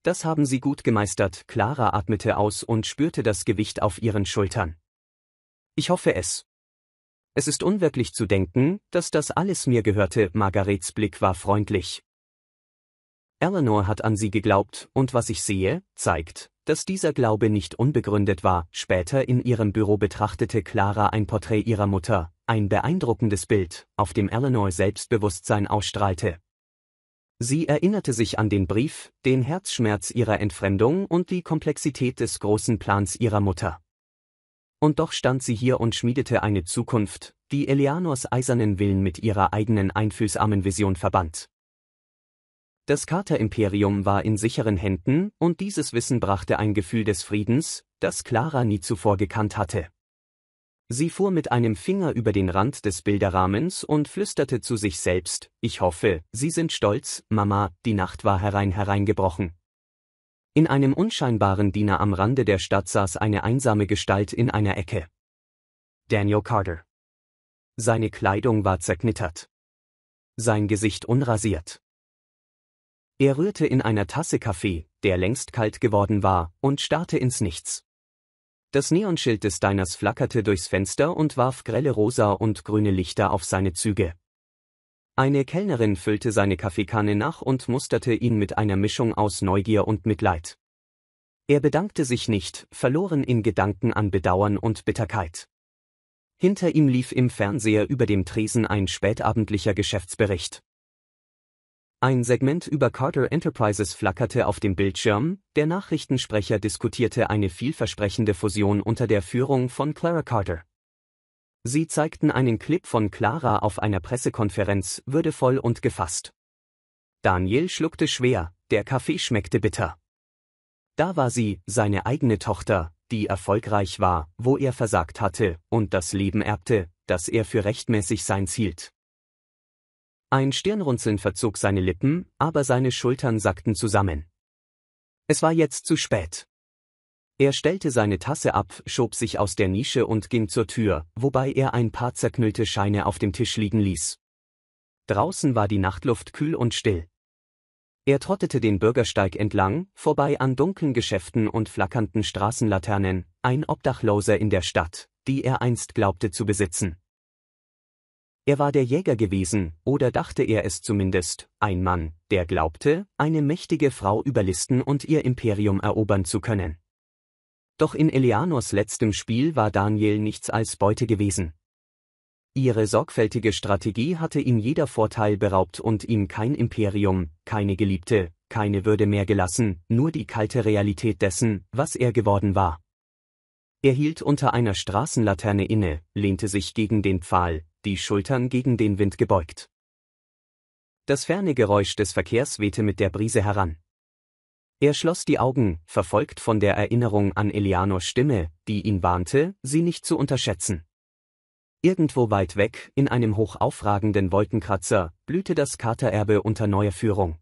B: Das haben Sie gut gemeistert, Clara atmete aus und spürte das Gewicht auf ihren Schultern. Ich hoffe es. Es ist unwirklich zu denken, dass das alles mir gehörte, Margarets Blick war freundlich. Eleanor hat an sie geglaubt, und was ich sehe, zeigt, dass dieser Glaube nicht unbegründet war. Später in ihrem Büro betrachtete Clara ein Porträt ihrer Mutter, ein beeindruckendes Bild, auf dem Eleanor Selbstbewusstsein ausstrahlte. Sie erinnerte sich an den Brief, den Herzschmerz ihrer Entfremdung und die Komplexität des großen Plans ihrer Mutter. Und doch stand sie hier und schmiedete eine Zukunft, die Eleanors eisernen Willen mit ihrer eigenen einfühlsamen Vision verband. Das Carter-Imperium war in sicheren Händen, und dieses Wissen brachte ein Gefühl des Friedens, das Clara nie zuvor gekannt hatte. Sie fuhr mit einem Finger über den Rand des Bilderrahmens und flüsterte zu sich selbst: Ich hoffe, Sie sind stolz, Mama. Die Nacht war hereingebrochen. In einem unscheinbaren Diener am Rande der Stadt saß eine einsame Gestalt in einer Ecke. Daniel Carter. Seine Kleidung war zerknittert. Sein Gesicht unrasiert. Er rührte in einer Tasse Kaffee, der längst kalt geworden war, und starrte ins Nichts. Das Neonschild des Diners flackerte durchs Fenster und warf grelle rosa und grüne Lichter auf seine Züge. Eine Kellnerin füllte seine Kaffeekanne nach und musterte ihn mit einer Mischung aus Neugier und Mitleid. Er bedankte sich nicht, verloren in Gedanken an Bedauern und Bitterkeit. Hinter ihm lief im Fernseher über dem Tresen ein spätabendlicher Geschäftsbericht. Ein Segment über Carter Enterprises flackerte auf dem Bildschirm, der Nachrichtensprecher diskutierte eine vielversprechende Fusion unter der Führung von Clara Carter. Sie zeigten einen Clip von Clara auf einer Pressekonferenz, würdevoll und gefasst. Daniel schluckte schwer, der Kaffee schmeckte bitter. Da war sie, seine eigene Tochter, die erfolgreich war, wo er versagt hatte, und das Leben erbte, das er für rechtmäßig sein hielt. Ein Stirnrunzeln verzog seine Lippen, aber seine Schultern sackten zusammen. Es war jetzt zu spät. Er stellte seine Tasse ab, schob sich aus der Nische und ging zur Tür, wobei er ein paar zerknüllte Scheine auf dem Tisch liegen ließ. Draußen war die Nachtluft kühl und still. Er trottete den Bürgersteig entlang, vorbei an dunklen Geschäften und flackernden Straßenlaternen, ein Obdachloser in der Stadt, die er einst glaubte zu besitzen. Er war der Jäger gewesen, oder dachte er es zumindest, ein Mann, der glaubte, eine mächtige Frau überlisten und ihr Imperium erobern zu können. Doch in Eleanors letztem Spiel war Daniel nichts als Beute gewesen. Ihre sorgfältige Strategie hatte ihm jeder Vorteil beraubt und ihm kein Imperium, keine Geliebte, keine Würde mehr gelassen, nur die kalte Realität dessen, was er geworden war. Er hielt unter einer Straßenlaterne inne, lehnte sich gegen den Pfahl, die Schultern gegen den Wind gebeugt. Das ferne Geräusch des Verkehrs wehte mit der Brise heran. Er schloss die Augen, verfolgt von der Erinnerung an Eleanors Stimme, die ihn warnte, sie nicht zu unterschätzen. Irgendwo weit weg, in einem hochaufragenden Wolkenkratzer, blühte das Carter-Erbe unter neuer Führung.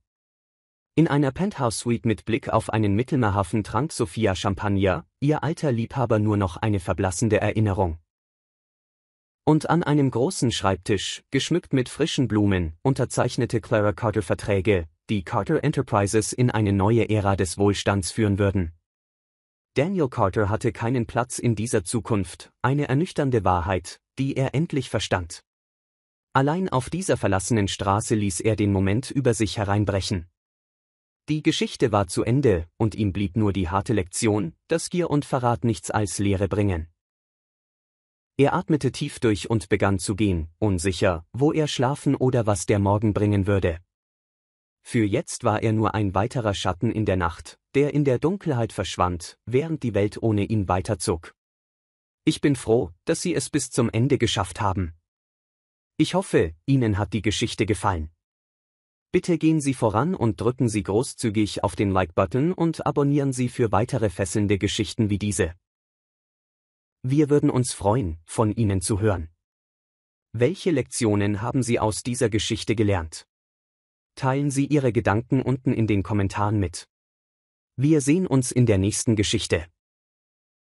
B: In einer Penthouse-Suite mit Blick auf einen Mittelmeerhafen trank Sophia Champagner, ihr alter Liebhaber nur noch eine verblassende Erinnerung. Und an einem großen Schreibtisch, geschmückt mit frischen Blumen, unterzeichnete Clara Carter Verträge, die Carter Enterprises in eine neue Ära des Wohlstands führen würden. Daniel Carter hatte keinen Platz in dieser Zukunft, eine ernüchternde Wahrheit, die er endlich verstand. Allein auf dieser verlassenen Straße ließ er den Moment über sich hereinbrechen. Die Geschichte war zu Ende, und ihm blieb nur die harte Lektion, dass Gier und Verrat nichts als Leere bringen. Er atmete tief durch und begann zu gehen, unsicher, wo er schlafen oder was der Morgen bringen würde. Für jetzt war er nur ein weiterer Schatten in der Nacht, der in der Dunkelheit verschwand, während die Welt ohne ihn weiterzog. Ich bin froh, dass Sie es bis zum Ende geschafft haben. Ich hoffe, Ihnen hat die Geschichte gefallen. Bitte gehen Sie voran und drücken Sie großzügig auf den Like-Button und abonnieren Sie für weitere fesselnde Geschichten wie diese. Wir würden uns freuen, von Ihnen zu hören. Welche Lektionen haben Sie aus dieser Geschichte gelernt? Teilen Sie Ihre Gedanken unten in den Kommentaren mit. Wir sehen uns in der nächsten Geschichte.